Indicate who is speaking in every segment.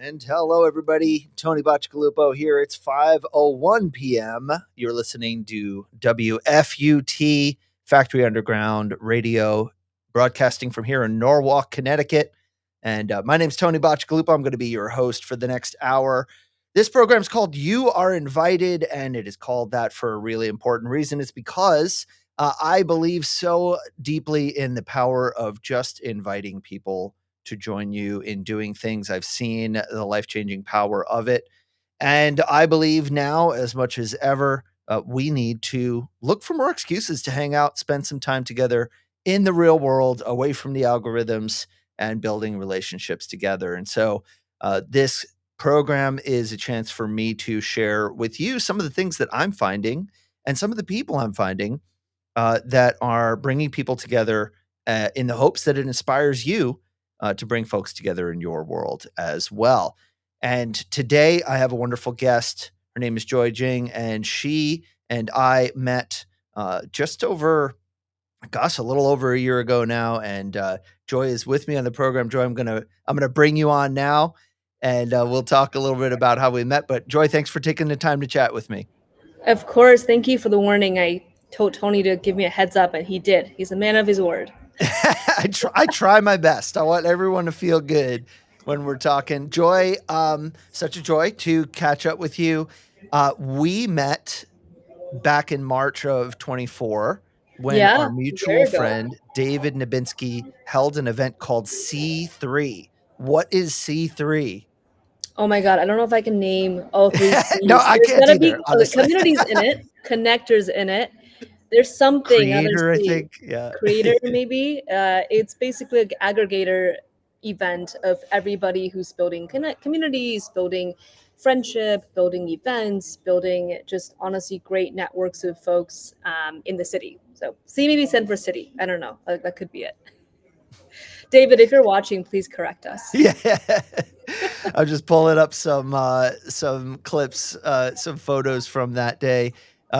Speaker 1: And hello, everybody. Tony Baccialupo here. It's 5:01 p.m. You're listening to WFUT Factory Underground Radio, broadcasting from here in Norwalk, Connecticut. And my name's Tony Baccialupo. I'm going to be your host for the next hour. This program is called You Are Invited, and it is called that for a really important reason. It's because I believe so deeply in the power of just inviting people to join you in doing things. I've seen the life-changing power of it. And I believe now, as much as ever, we need to look for more excuses to hang out, spend some time together in the real world, away from the algorithms, and building relationships together. And so this program is a chance for me to share with you some of the things that I'm finding and some of the people I'm finding that are bringing people together in the hopes that it inspires you to bring folks together in your world as well. And today I have a wonderful guest. Her name is Jing, and she and I met just over, a little over a year ago now. And Joy is with me on the program. Joy, I'm gonna bring you on now, and we'll talk a little bit about how we met. But Joy, thanks for taking the time to chat with me.
Speaker 2: Of course, thank you for the warning. I told Tony to give me a heads up, and he did. He's a man of his word.
Speaker 1: I try my best. I want everyone to feel good when we're talking. Joy, such a joy to catch up with you. We met back in March of 24 when
Speaker 2: Yeah,
Speaker 1: our
Speaker 2: a year
Speaker 1: mutual
Speaker 2: ago.
Speaker 1: friend David Nabinski held an event called C3. What is C3?
Speaker 2: Oh my God, I don't know if I can name all three
Speaker 1: No,
Speaker 2: C's.
Speaker 1: I
Speaker 2: There's
Speaker 1: can't
Speaker 2: gotta be
Speaker 1: either, honestly.
Speaker 2: communities in it, connectors in it. There's something, other
Speaker 1: Creator, I
Speaker 2: C,
Speaker 1: think. Yeah.
Speaker 2: creator maybe. It's basically an aggregator event of everybody who's building communities, building friendship, building events, building just honestly great networks of folks in the city. So C maybe send for city. I don't know. That could be it. David, if you're watching, please correct us.
Speaker 1: Yeah. I'm just pulling up some clips, some photos from that day.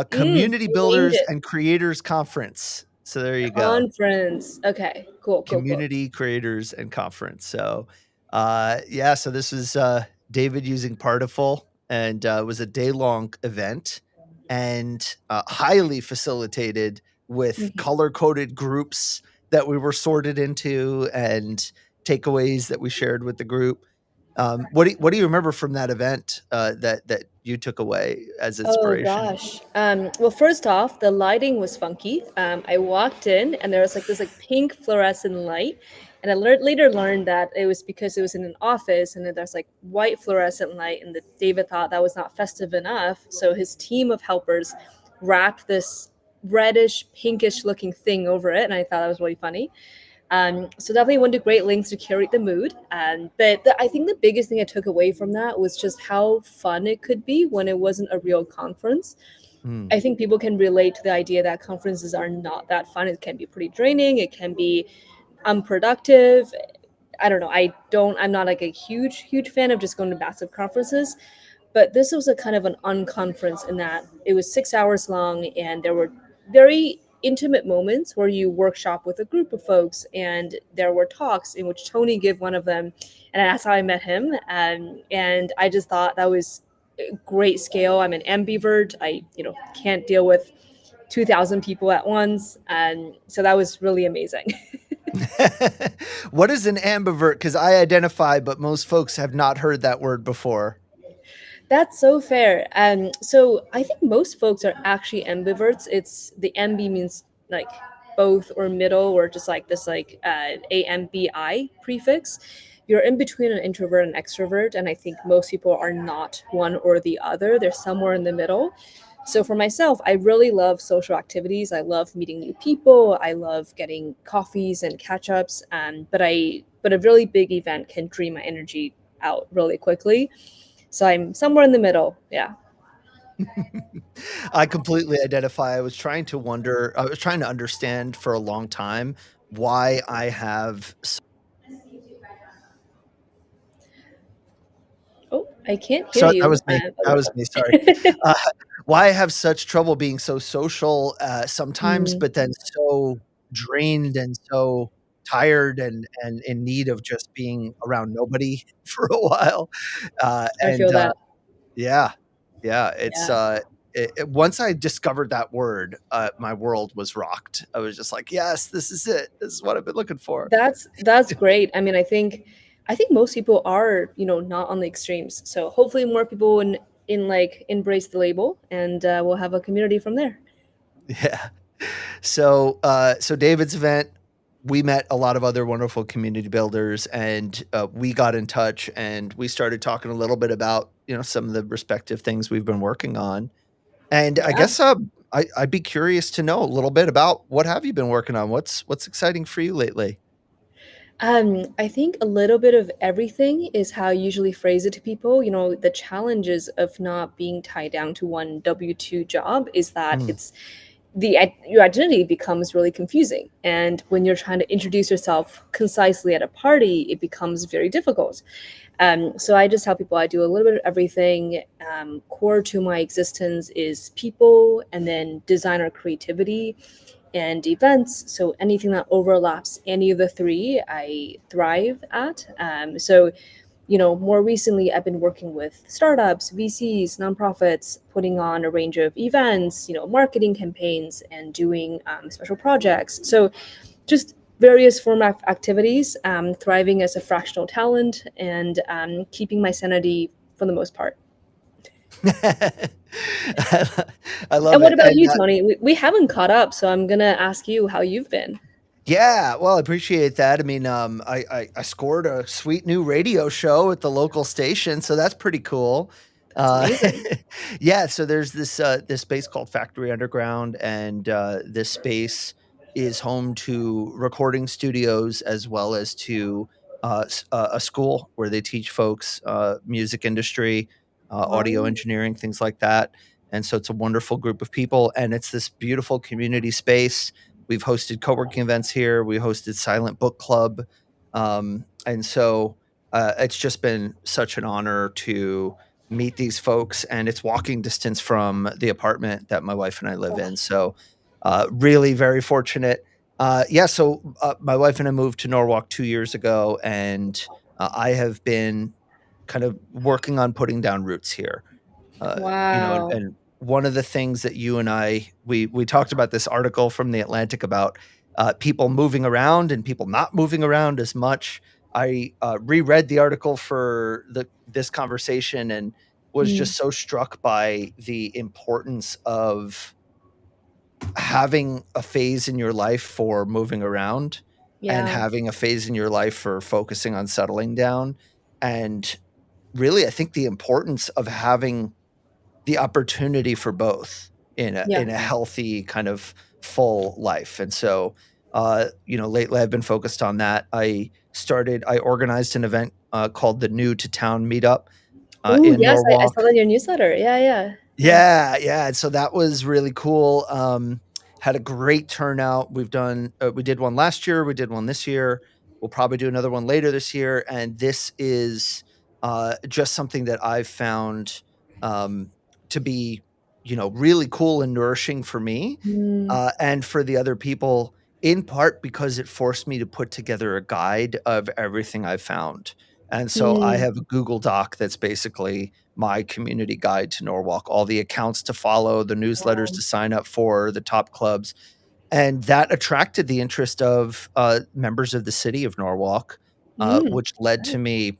Speaker 1: Community
Speaker 2: You named
Speaker 1: Builders
Speaker 2: it.
Speaker 1: and Creators Conference. So there you go.
Speaker 2: Conference. Okay, cool.
Speaker 1: Community Creators and Conference. So yeah, so this was David using Partiful, and it was a day-long event, and highly facilitated with
Speaker 2: Mhm.
Speaker 1: color-coded groups that we were sorted into and takeaways that we shared with the group. What do you remember from that event that you took away as
Speaker 2: Oh
Speaker 1: inspiration?
Speaker 2: gosh. Well, first off, the lighting was funky. I walked in and there was like this like pink fluorescent light, and I later learned that it was because it was in an office, and then there's like white fluorescent light, and David thought that was not festive enough, so his team of helpers wrapped this reddish pinkish looking thing over it, and I thought that was really funny. So definitely went to great lengths to curate the mood. But I think the biggest thing I took away from that was just how fun it could be when it wasn't a real conference.
Speaker 1: Mm.
Speaker 2: I think people can relate to the idea that conferences are not that fun. It can be pretty draining. It can be unproductive. I don't know. I'm not like a huge fan of just going to massive conferences. But this was a kind of an unconference in that it was 6 hours long, and there were very intimate moments where you workshop with a group of folks, and there were talks in which Tony gave one of them, and that's how I met him. And I just thought that was a great scale. I'm an ambivert. I can't deal with 2,000 people at once, and so that was really amazing.
Speaker 1: What is an ambivert? Because I identify, but most folks have not heard that word before.
Speaker 2: That's so fair. So I think most folks are actually ambiverts. It's the ambi means like both or middle, or just like this like AMBI prefix. You're in between an introvert and extrovert, and I think most people are not one or the other. They're somewhere in the middle. So for myself, I really love social activities. I love meeting new people. I love getting coffees and catch ups. But a really big event can drain my energy out really quickly. So I'm somewhere in the middle. Yeah.
Speaker 1: I completely identify. I was trying to understand for a long time why I have.
Speaker 2: Oh, I can't hear
Speaker 1: So that
Speaker 2: you.
Speaker 1: was me.
Speaker 2: Oh,
Speaker 1: That
Speaker 2: there
Speaker 1: was me. Sorry.
Speaker 2: we go.
Speaker 1: Uh, why I have such trouble being so social sometimes,
Speaker 2: Mm,
Speaker 1: but then so drained and so. tired and in need of just being around nobody for a while.
Speaker 2: I feel
Speaker 1: And
Speaker 2: that.
Speaker 1: yeah, yeah, it's
Speaker 2: Yeah.
Speaker 1: once I discovered that word, my world was rocked. I was just like, yes, this is it. This is what I've been looking for.
Speaker 2: That's great. I mean, I think most people are, not on the extremes. So hopefully more people in like embrace the label, and we'll have a community from there.
Speaker 1: Yeah. So David's event, we met a lot of other wonderful community builders, and we got in touch, and we started talking a little bit about some of the respective things we've been working on. And I
Speaker 2: Yeah.
Speaker 1: guess I'd be curious to know a little bit about what have you been working on? What's exciting for you lately?
Speaker 2: I think a little bit of everything is how I usually phrase it to people. The challenges of not being tied down to one W-2 job is that
Speaker 1: Mm.
Speaker 2: your identity becomes really confusing. And when you're trying to introduce yourself concisely at a party, it becomes very difficult. So I just tell people I do a little bit of everything. Core to my existence is people, and then designer creativity and events. So anything that overlaps any of the three, I thrive at. More recently, I've been working with startups, VCs, nonprofits, putting on a range of events, marketing campaigns, and doing special projects. So just various form of activities, thriving as a fractional talent, and keeping my sanity for the most part.
Speaker 1: I
Speaker 2: And
Speaker 1: love
Speaker 2: what
Speaker 1: it.
Speaker 2: about you, Tony? We haven't caught up, so I'm gonna ask you how you've been.
Speaker 1: Yeah, well, I appreciate that. I mean, I scored a sweet new radio show at the local station, so that's pretty cool.
Speaker 2: That's
Speaker 1: Uh,
Speaker 2: amazing.
Speaker 1: yeah, so there's this space called Factory Underground, and this space is home to recording studios as well as to a school where they teach folks music industry, audio
Speaker 2: Wow.
Speaker 1: engineering, things like that. And so it's a wonderful group of people, and it's this beautiful community space. We've hosted co-working events here. We hosted silent book club. And so it's just been such an honor to meet these folks. And it's walking distance from the apartment that my wife and I live in. So really very fortunate. Yeah. So my wife and I moved to Norwalk 2 years ago, and I have been kind of working on putting down roots here. And
Speaker 2: Wow.
Speaker 1: one of the things that you and we talked about this article from The Atlantic about, people moving around and people not moving around as much. I, reread the article for this conversation and was
Speaker 2: Mm,
Speaker 1: just so struck by the importance of having a phase in your life for moving around and
Speaker 2: yeah.
Speaker 1: having a phase in your life for focusing on settling down, and really, I think the importance of having the opportunity for both
Speaker 2: Yeah.
Speaker 1: in a healthy kind of full life. And so, lately I've been focused on that. I organized an event called the New to Town Meetup
Speaker 2: Oh,
Speaker 1: in
Speaker 2: yes, I
Speaker 1: Norwalk.
Speaker 2: saw that in your newsletter. Yeah, yeah, yeah.
Speaker 1: Yeah, yeah, and so that was really cool. Had a great turnout. We did one last year, we did one this year. We'll probably do another one later this year, and this is, just something that I've found, um, to be, really cool and nourishing for me,
Speaker 2: Mm,
Speaker 1: and for the other people, in part because it forced me to put together a guide of everything I found. And so I
Speaker 2: mm,
Speaker 1: have a Google Doc that's basically my community guide to Norwalk, all the accounts to follow, the newsletters
Speaker 2: wow.
Speaker 1: to sign up for, the top clubs, and that attracted the interest of, members of the city of Norwalk,
Speaker 2: Mm,
Speaker 1: which led to
Speaker 2: right,
Speaker 1: me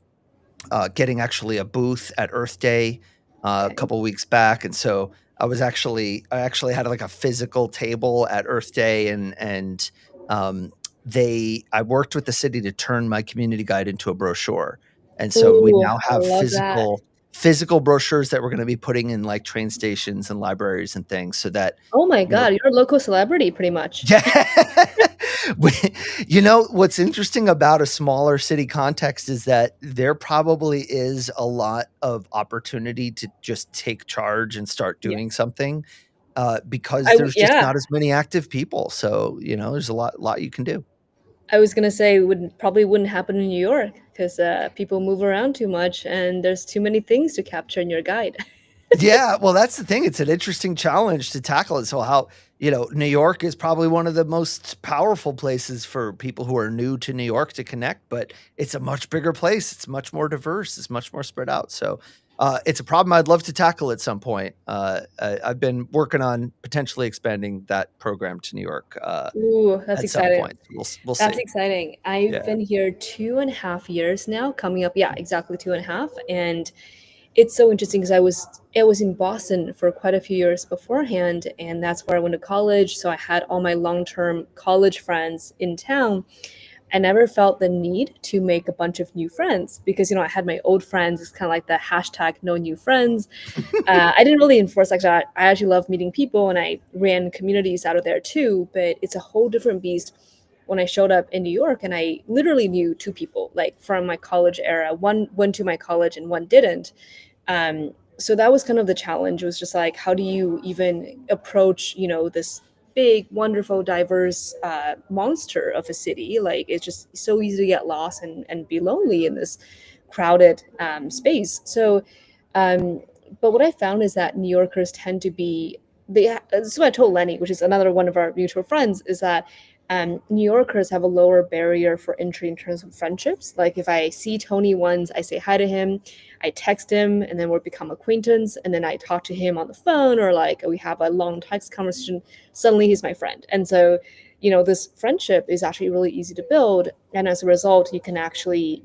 Speaker 1: getting actually a booth at Earth Day a
Speaker 2: okay.
Speaker 1: couple weeks back, and so I actually had like a physical table at Earth Day, and they I worked with the city to turn my community guide into a brochure, and so we
Speaker 2: Ooh,
Speaker 1: now
Speaker 2: I
Speaker 1: have
Speaker 2: love that.
Speaker 1: physical brochures that we're going to be putting in like train stations and libraries and things, so that
Speaker 2: Oh my
Speaker 1: you know
Speaker 2: god, you're a local celebrity pretty much.
Speaker 1: yeah. We what's interesting about a smaller city context is that there probably is a lot of opportunity to just take charge and start
Speaker 2: Yeah.
Speaker 1: doing something, because there's just
Speaker 2: Yeah.
Speaker 1: not as many active people, so, there's a lot you can do.
Speaker 2: I was gonna say wouldn't happen in New York because people move around too much and there's too many things to capture in your guide.
Speaker 1: Yeah, well, that's the thing, it's an interesting challenge to tackle it, so how New York is probably one of the most powerful places for people who are new to New York to connect, but it's a much bigger place, it's much more diverse, it's much more spread out, so, it's a problem I'd love to tackle at some point. I've been working on potentially expanding that program to New York,
Speaker 2: Ooh, that's
Speaker 1: at some
Speaker 2: exciting.
Speaker 1: point. We'll
Speaker 2: That's
Speaker 1: see.
Speaker 2: exciting. I've
Speaker 1: Yeah.
Speaker 2: been here 2.5 years now, coming up, yeah, exactly 2.5. And it's so interesting because I was in Boston for quite a few years beforehand, and that's where I went to college. So I had all my long-term college friends in town. I never felt the need to make a bunch of new friends because I had my old friends. It's kind of like the hashtag no new friends. I didn't really enforce like that. I actually love meeting people, and I ran communities out of there too. But it's a whole different beast when I showed up in New York, and I literally knew two people, like from my college era. One went to my college, and one didn't. So that was kind of the challenge. It was just like, how do you even approach, this big, wonderful, diverse monster of a city? Like, it's just so easy to get lost and be lonely in this crowded space. So, um, but what I found is that New Yorkers tend to be, this is what I told Lenny, which is another one of our mutual friends, is that New Yorkers have a lower barrier for entry in terms of friendships. Like if I see Tony once, I say hi to him, I text him, and then we'll become acquaintance, and then I talk to him on the phone, or like we have a long text conversation. Suddenly, he's my friend, and so this friendship is actually really easy to build, and as a result, you can actually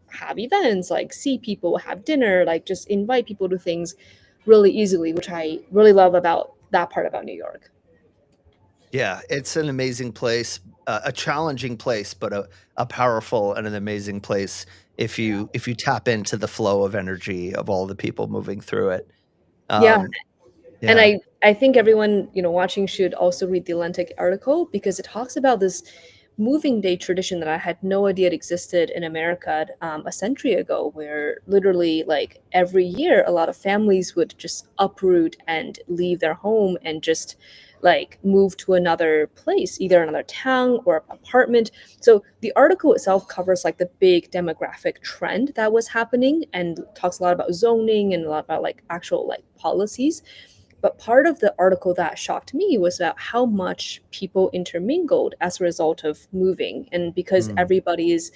Speaker 2: have events, like see people, have dinner, like just invite people to things really easily, which I really love about that part about New York.
Speaker 1: Yeah, it's an amazing place, a challenging place, but a powerful and an amazing place if you tap into the flow of energy of all the people moving through it.
Speaker 2: Yeah,
Speaker 1: Um,
Speaker 2: and
Speaker 1: yeah.
Speaker 2: I think everyone watching should also read the Atlantic article because it talks about this moving day tradition that I had no idea it existed in America a century ago, where literally like every year a lot of families would just uproot and leave their home and just like move to another place, either another town or apartment. So the article itself covers like the big demographic trend that was happening and talks a lot about zoning and a lot about like actual like policies. But part of the article that shocked me was about how much people intermingled as a result of moving. And because
Speaker 1: Mm.
Speaker 2: everybody is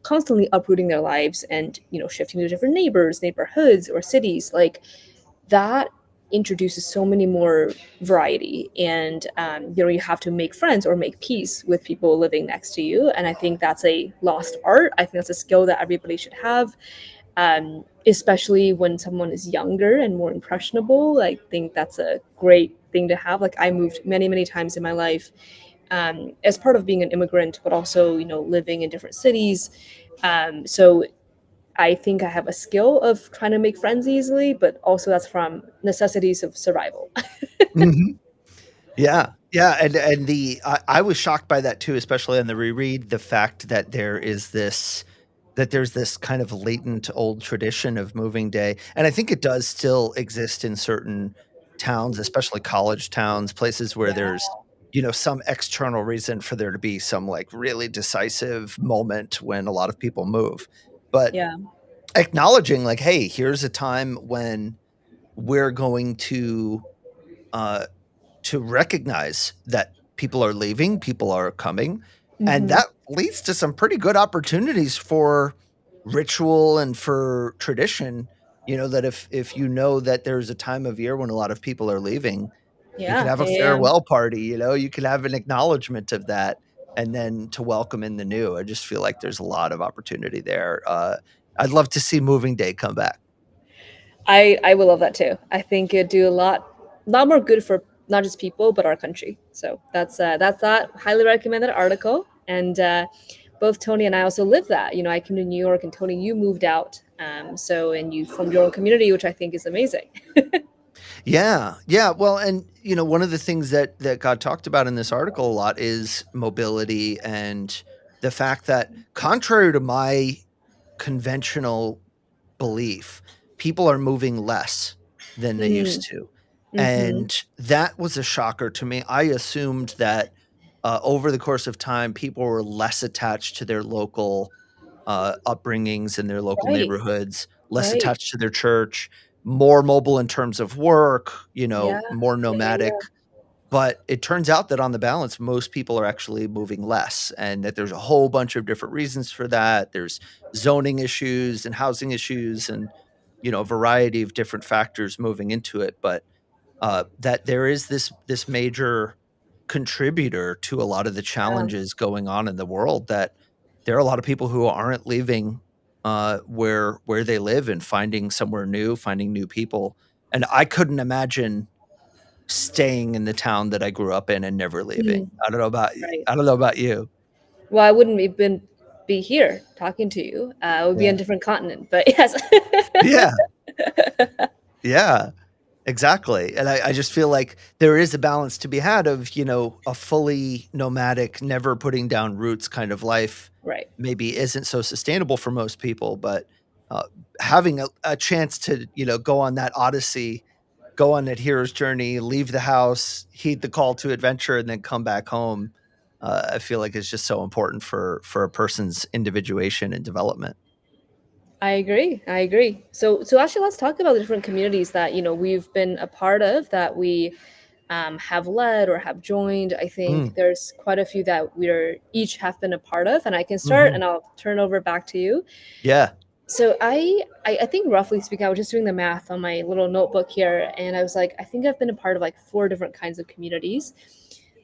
Speaker 2: constantly uprooting their lives and, shifting to different neighborhoods, or cities, like that introduces so many more variety. And, you have to make friends or make peace with people living next to you. And I think that's a lost art. I think that's a skill that everybody should have, especially when someone is younger and more impressionable. I think that's a great thing to have. Like I moved many, many times in my life as part of being an immigrant, but also, living in different cities. So I think I have a skill of trying to make friends easily, but also that's from necessities of survival.
Speaker 1: Mhm. Yeah, yeah, and I was shocked by that too, especially on the reread, the fact that there's this kind of latent old tradition of moving day, and I think it does still exist in certain towns, especially college towns, places where
Speaker 2: Yeah.
Speaker 1: there's, some external reason for there to be some, like, really decisive moment when a lot of people move, but
Speaker 2: Yeah.
Speaker 1: acknowledging, like, "Hey, here's a time when we're going uh to recognize that people are leaving, people are coming, and
Speaker 2: Hmm.
Speaker 1: that leads to some pretty good opportunities for ritual and for tradition, that if you know that there's a time of year when a lot of people are leaving, you could
Speaker 2: Yeah.
Speaker 1: have a
Speaker 2: Yeah.
Speaker 1: farewell party, you could have an acknowledgement of that, and then to welcome in the new. I just feel like there's a lot of opportunity there. I'd love to see moving day come back.
Speaker 2: I would love that too. I think it'd do a lot more good for not just people but our country. So that's that. Highly recommend that article. And both Tony and I also live that. I came to New York, and Tony, you moved out. So and you formed your own community, which I think is amazing.
Speaker 1: Yeah, yeah. Well, and one of the things that got talked about in this article a lot is mobility and the fact that, contrary to my conventional belief, people are moving less than they used
Speaker 2: Mm,
Speaker 1: to,
Speaker 2: mm-hmm.
Speaker 1: and that was a shocker to me. I assumed that over the course of time, people were less attached to their local upbringings and their local
Speaker 2: Right,
Speaker 1: neighborhoods, less
Speaker 2: right.
Speaker 1: attached to their church, more mobile in terms of work,
Speaker 2: Yeah,
Speaker 1: more
Speaker 2: yeah,
Speaker 1: nomadic.
Speaker 2: yeah.
Speaker 1: But it turns out that on the balance, most people are actually moving less, and that there's a whole bunch of different reasons for that. There's zoning issues and housing issues and, a variety of different factors moving into it. But that there is this major contributor to a lot of the
Speaker 2: Yeah.
Speaker 1: challenges going on in the world, that there are a lot of people who aren't leaving where they live and finding somewhere new, finding new people. And I couldn't imagine staying in the town that I grew up in and never leaving.
Speaker 2: Mhm. Right.
Speaker 1: I don't know about you.
Speaker 2: Well, I wouldn't even be here talking to you. I would be on
Speaker 1: Yeah.
Speaker 2: a different continent, but yes.
Speaker 1: Yeah. Yeah. Exactly, and I just feel like there is a balance to be had of, a fully nomadic, never putting down roots kind of life
Speaker 2: Right.
Speaker 1: maybe isn't so sustainable for most people, but, uh, having a chance to, go on that odyssey, go on that hero's journey, leave the house, heed the call to adventure, and then come back home, I feel like it's just so important for a person's individuation and development.
Speaker 2: I agree. I agree. So actually, let's talk about the different communities that we've been a part of, that we have led or have joined. I think
Speaker 1: Mm,
Speaker 2: there's quite a few that we're each have been a part of, and I can start,
Speaker 1: mhm.
Speaker 2: and I'll turn over back to you.
Speaker 1: Yeah.
Speaker 2: So I think roughly speaking, I was just doing the math on my little notebook here, and I was like, I think I've been a part of like four different kinds of communities.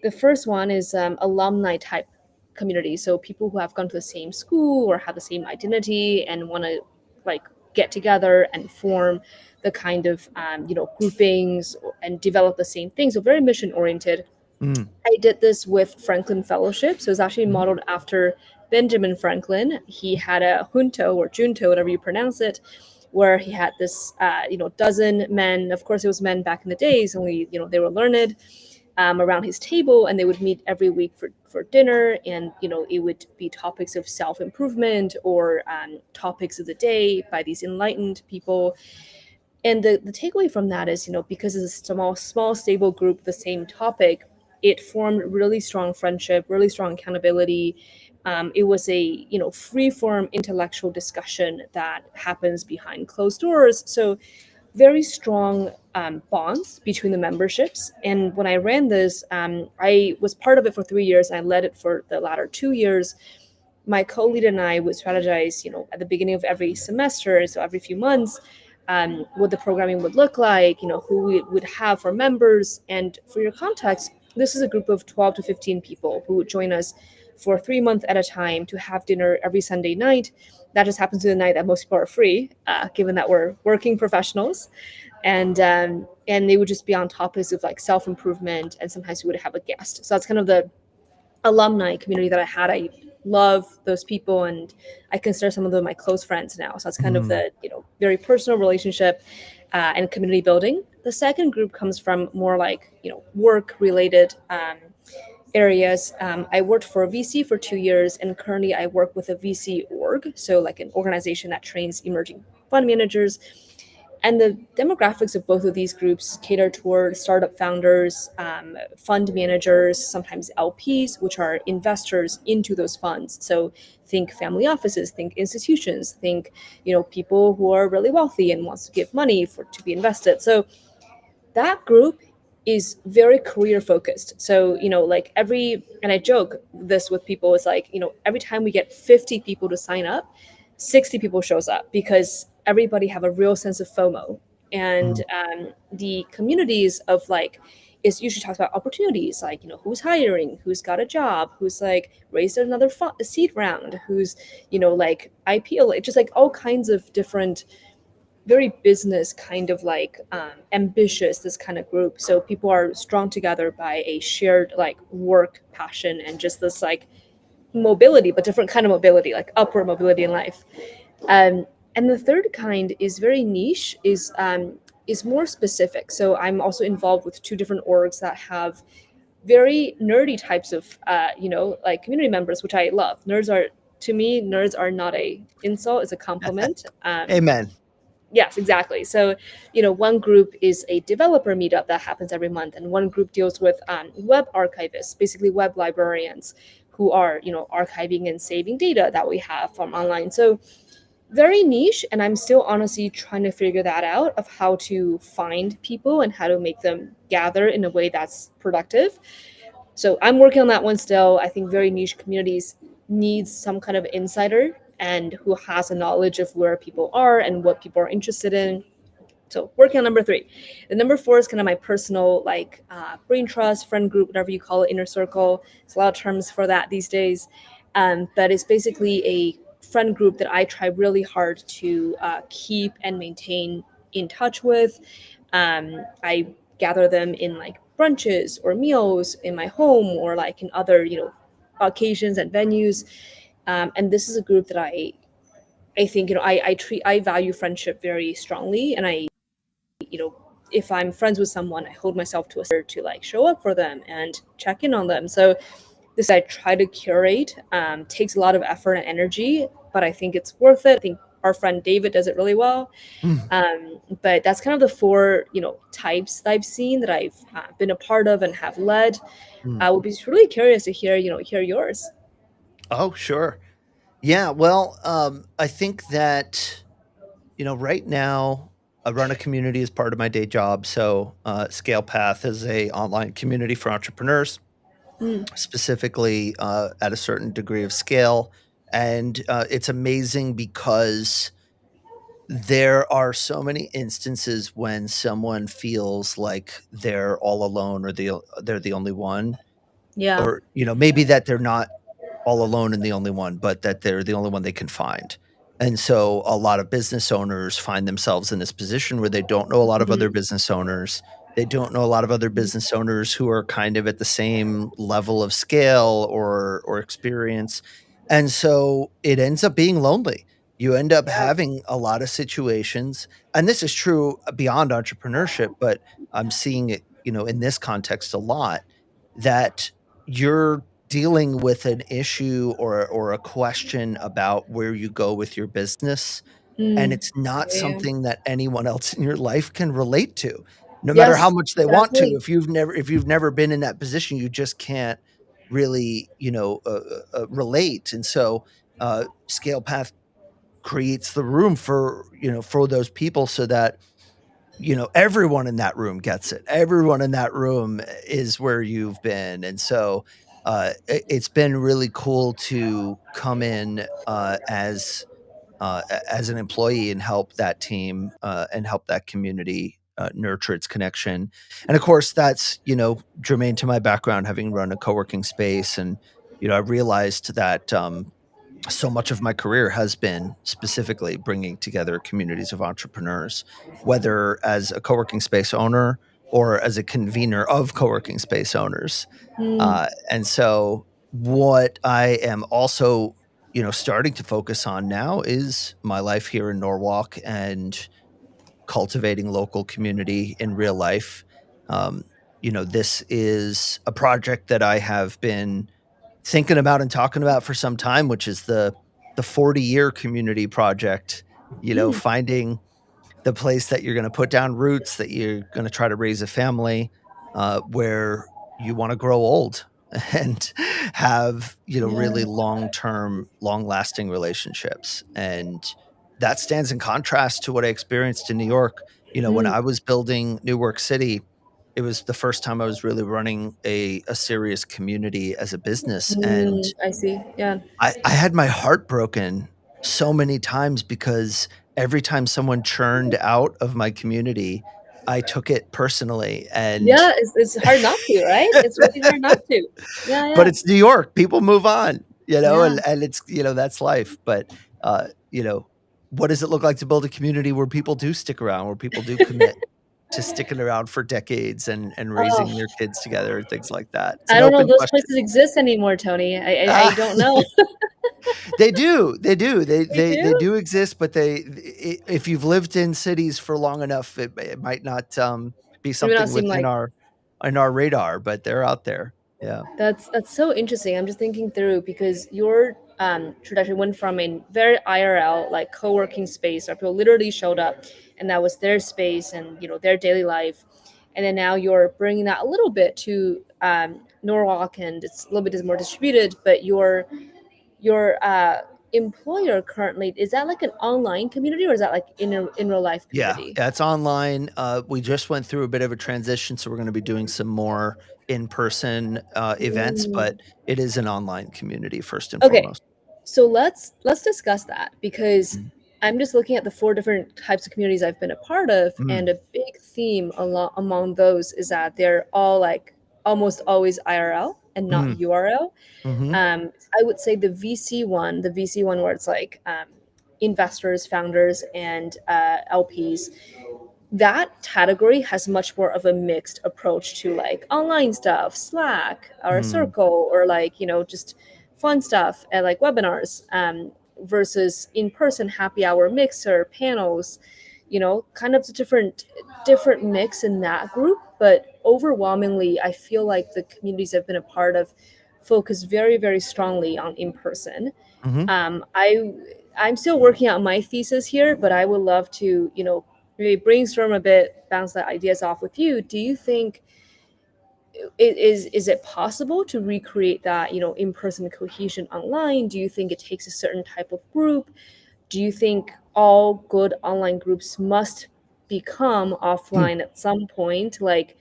Speaker 2: The first one is alumni type community, so people who have gone to the same school or have the same identity and want to like get together and form the kind of groupings and develop the same thing. So very mission oriented.
Speaker 1: Mm,
Speaker 2: I did this with Franklin Fellowship. So it's actually
Speaker 1: mhm,
Speaker 2: modeled after Benjamin Franklin. He had a junto or junto, whatever you pronounce it, where he had this, dozen men. Of course, it was men back in the days, only, they were learned around his table, and they would meet every week for dinner. And, it would be topics of self improvement or topics of the day by these enlightened people. And the takeaway from that is, because it's a small stable group, the same topic, it formed really strong friendship, really strong accountability. It was a free form intellectual discussion that happens behind closed doors. So very strong bonds between the memberships. And when I ran this, I was part of it for 3 years. I led it for the latter 2 years. My co-lead and I would strategize, at the beginning of every semester, so every few months, what the programming would look like, who we would have for members. And for your context, this is a group of 12 to 15 people who would join us for 3 months at a time to have dinner every Sunday night. That just happens to be the night that most people are free, given that we're working professionals. And they would just be on topics of like self improvement, and sometimes we would have a guest. So that's kind of the alumni community that I had. I love those people, and I consider some of them my close friends now. So that's kind of
Speaker 1: mm,
Speaker 2: the very personal relationship and community building. The second group comes from more like work related areas. I worked for a VC for 2 years, and currently I work with a VC org, so like an organization that trains emerging fund managers. And the demographics of both of these groups cater toward startup founders, fund managers, sometimes LPs, which are investors into those funds. So think family offices, think institutions, think people who are really wealthy and wants to give money for to be invested. So that group is very career focused. So like and I joke this with people, it's like every time we get 50 people to sign up, 60 people shows up, because everybody have a real sense of FOMO. And
Speaker 1: mm,
Speaker 2: the communities of like is usually talks about opportunities, like who's hiring, who's got a job, who's like raised another seed round, who's like IPO, like just like all kinds of different very business kind of like ambitious, this kind of group. So people are strong together by a shared like work passion and just this like mobility, but different kind of mobility, like upward mobility in life. um, and the third kind is very niche, is more specific. So I'm also involved with two different orgs that have very nerdy types of like community members, which I love. Nerds are not a insult, it's a compliment.
Speaker 1: amen.
Speaker 2: Yes, exactly. So, one group is a developer meetup that happens every month, and one group deals with web archivists, basically web librarians, who are, archiving and saving data that we have from online. So, very niche, and I'm still honestly trying to figure that out of how to find people and how to make them gather in a way that's productive. So I'm working on that one still. I think very niche communities needs some kind of insider and who has a knowledge of where people are and what people are interested in. So working on number three. The number four is kind of my personal like brain trust, friend group, whatever you call it, inner circle. There's a lot of terms for that these days. But it's basically a friend group that I try really hard to keep and maintain in touch with. I gather them in like brunches or meals in my home or like in other, occasions and venues. And this is a group that I think, I value friendship very strongly, and you know if I'm friends with someone, I hold myself to a standard to like show up for them and check in on them. So this I try to curate. Takes a lot of effort and energy, but I think it's worth it. I think our friend David does it really well.
Speaker 1: Mm,
Speaker 2: But that's kind of the four types that I've seen, that I've been a part of and have led.
Speaker 1: mm.
Speaker 2: I would be really curious to hear yours.
Speaker 1: Oh, sure. Yeah, well, I think that, right now I run a community as part of my day job. So, Scale Path is a online community for entrepreneurs,
Speaker 2: Mm,
Speaker 1: specifically at a certain degree of scale. And it's amazing because there are so many instances when someone feels like they're all alone or they're the only one,
Speaker 2: yeah.
Speaker 1: or maybe that they're not all alone and the only one, but that they're the only one they can find. And so a lot of business owners find themselves in this position where they don't know a lot of other
Speaker 2: Mhm.
Speaker 1: business owners. They don't know a lot of other business owners who are kind of at the same level of scale or experience. And so it ends up being lonely. You end up
Speaker 2: Yeah.
Speaker 1: having a lot of situations, and this is true beyond entrepreneurship, but I'm seeing it, in this context a lot, that you're dealing with an issue or a question about where you go with your business, and
Speaker 2: Mm.
Speaker 1: it's not
Speaker 2: Yeah.
Speaker 1: something that anyone else in your life can relate to, no matter how
Speaker 2: Yes,
Speaker 1: much they want to.
Speaker 2: exactly.
Speaker 1: If you've never been in that position, you just can't really, relate. And so, Scale Path creates the room for those people so that everyone in that room gets it. Everyone in that room is where you've been. And so, it's been really cool to come in, as an employee and help that team, and help that community, nurture its connection. And of course, that's, germane to my background, having run a co-working space. And, I realized that, so much of my career has been specifically bringing together communities of entrepreneurs, whether as a co-working space owner or as a convener of co-working space owners.
Speaker 2: Mm,
Speaker 1: And so what I am also, starting to focus on now is my life here in Norwalk and cultivating local community in real life. Um, this is a project that I have been thinking about and talking about for some time, which is the 40-year community project,
Speaker 2: mm,
Speaker 1: finding the place that you're gonna put down roots, that you're gonna try to raise a family, where you wanna grow old and have, really
Speaker 2: yeah.
Speaker 1: long-term, long-lasting relationships. And that stands in contrast to what I experienced in New York. When
Speaker 2: Mm,
Speaker 1: I was building New York City, it was the first time I was really running a serious community as a business, and
Speaker 2: I see. Yeah.
Speaker 1: I had my heart broken so many times because every time someone churned out of my community, I took it personally. And
Speaker 2: Yeah, it's hard not to, right? It's really hard not to. Yeah,
Speaker 1: but
Speaker 2: yeah.
Speaker 1: it's New York, people move on,
Speaker 2: Yeah.
Speaker 1: and it's, that's life. But, uh, you know, what does it look like to build a community where people do stick around, where people do commit to sticking around for decades and
Speaker 2: Oh,
Speaker 1: raising their kids together and things like that? It's
Speaker 2: I
Speaker 1: an
Speaker 2: don't know if
Speaker 1: open
Speaker 2: those
Speaker 1: question.
Speaker 2: places exist anymore, Tony. I
Speaker 1: Ah.
Speaker 2: don't know.
Speaker 1: They do, they do, they
Speaker 2: They
Speaker 1: they they
Speaker 2: do?
Speaker 1: do exist, but if you've lived in cities for long enough, it might not, be
Speaker 2: It may not
Speaker 1: something
Speaker 2: seem
Speaker 1: within
Speaker 2: like
Speaker 1: our radar, but they're out there. Yeah.
Speaker 2: that's so interesting. I'm just thinking through because your trajectory went from a very IRL like co-working space where people literally showed up and that was their space and their daily life, and then now you're bringing that a little bit to Norwalk, and it's a little bit more distributed, but your employer currently, is that like an online community or is that like in real life
Speaker 1: Yeah,
Speaker 2: community?
Speaker 1: yeah, it's online. We just went through a bit of a transition, so we're gonna be doing some more in-person, events,
Speaker 2: Mm.
Speaker 1: but it is an online community first and
Speaker 2: Okay,
Speaker 1: foremost.
Speaker 2: so let's discuss that because
Speaker 1: Mm,
Speaker 2: I'm just looking at the four different types of communities I've been a part of, and
Speaker 1: mm,
Speaker 2: a big theme among those is that they're all like almost always IRL and not
Speaker 1: mm,
Speaker 2: URL.
Speaker 1: mhm,
Speaker 2: I would say the VC one where it's like investors, founders, and LPs, that category has much more of a mixed approach to like online stuff, Slack or
Speaker 1: mm,
Speaker 2: Circle, or like, just fun stuff and like webinars, versus in-person happy hour mixer panels, kind of a different mix in that group. But overwhelmingly, I feel like the communities I've been a part of focus very, very strongly on in-person.
Speaker 1: mhm.
Speaker 2: I'm still working out my thesis here, but I would love to, maybe brainstorm a bit, bounce the ideas off with you. Do you think is it possible to recreate that, in-person cohesion online? Do you think it takes a certain type of group? Do you think all good online groups must become offline at some point? Like,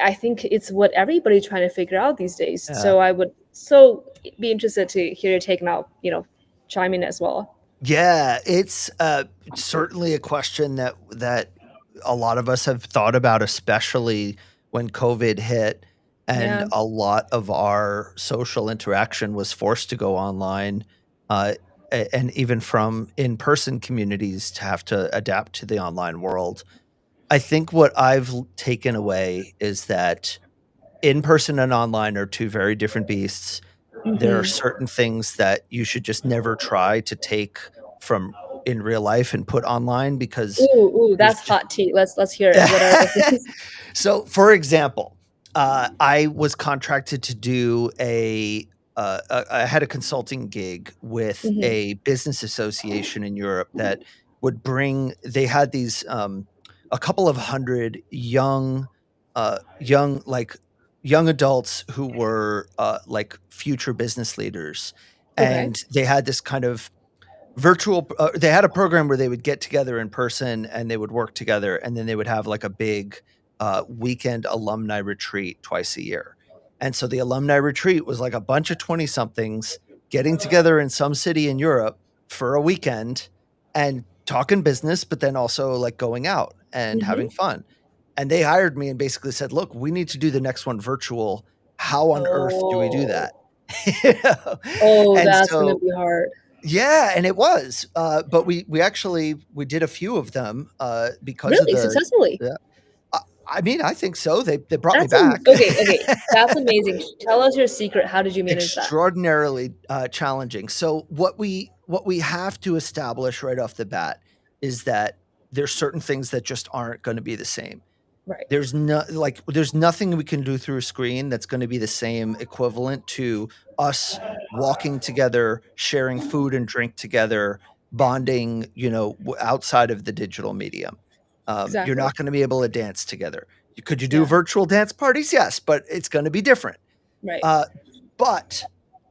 Speaker 2: I think it's what everybody's trying to figure out these days.
Speaker 1: Yeah.
Speaker 2: So I would so be interested to hear your take, and I'll, chime in as well.
Speaker 1: Yeah, it's, certainly a question that a lot of us have thought about, especially when COVID hit and
Speaker 2: Yeah.
Speaker 1: a lot of our social interaction was forced to go online, uh, and even from in-person communities to have to adapt to the online world. I think what I've taken away is that in-person and online are 2 very different beasts. There are
Speaker 2: Hmm.
Speaker 1: certain things that you should just never try to take from in real life and put online because
Speaker 2: Ooh,
Speaker 1: there's
Speaker 2: that's hot tea. Let's hear it. What are the things?
Speaker 1: So, for example, I was contracted to do I had a consulting gig with
Speaker 2: Hmm.
Speaker 1: a business association in Europe that would bring they had these, a couple of 100 like, young adults who were, like, future business leaders,
Speaker 2: Okay.
Speaker 1: and they had this kind of they had a program where they would get together in person and they would work together, and then they would have like a big weekend alumni retreat twice a year. And so the alumni retreat was like a bunch of 20 somethings getting together in some city in Europe for a weekend and talking business, but then also like going out and having
Speaker 2: Hmm.
Speaker 1: fun. And they hired me and basically said, look, we need to do the next one virtual. How on earth do we do
Speaker 2: Oh,
Speaker 1: that? You know?
Speaker 2: oh,
Speaker 1: And
Speaker 2: that's gonna
Speaker 1: so
Speaker 2: be hard.
Speaker 1: yeah, and it was, but we actually we did a few of them, because of
Speaker 2: Really
Speaker 1: the
Speaker 2: successfully.
Speaker 1: yeah. I mean, I think so, they brought me
Speaker 2: That's
Speaker 1: back.
Speaker 2: okay. Okay, that's amazing. Tell us your secret. How did you manage that?
Speaker 1: Extraordinarily, challenging. So what we have to establish right off the bat is that there's certain things that just aren't gonna be the same.
Speaker 2: Right.
Speaker 1: There's nothing we can do through a screen that's gonna be the same equivalent to us walking together, sharing food and drink together, bonding, outside of the digital medium. You're
Speaker 2: Exactly.
Speaker 1: not gonna be able to dance together. Could you do
Speaker 2: Yeah.
Speaker 1: virtual dance parties? Yes, but it's gonna be different.
Speaker 2: Right.
Speaker 1: Uh, but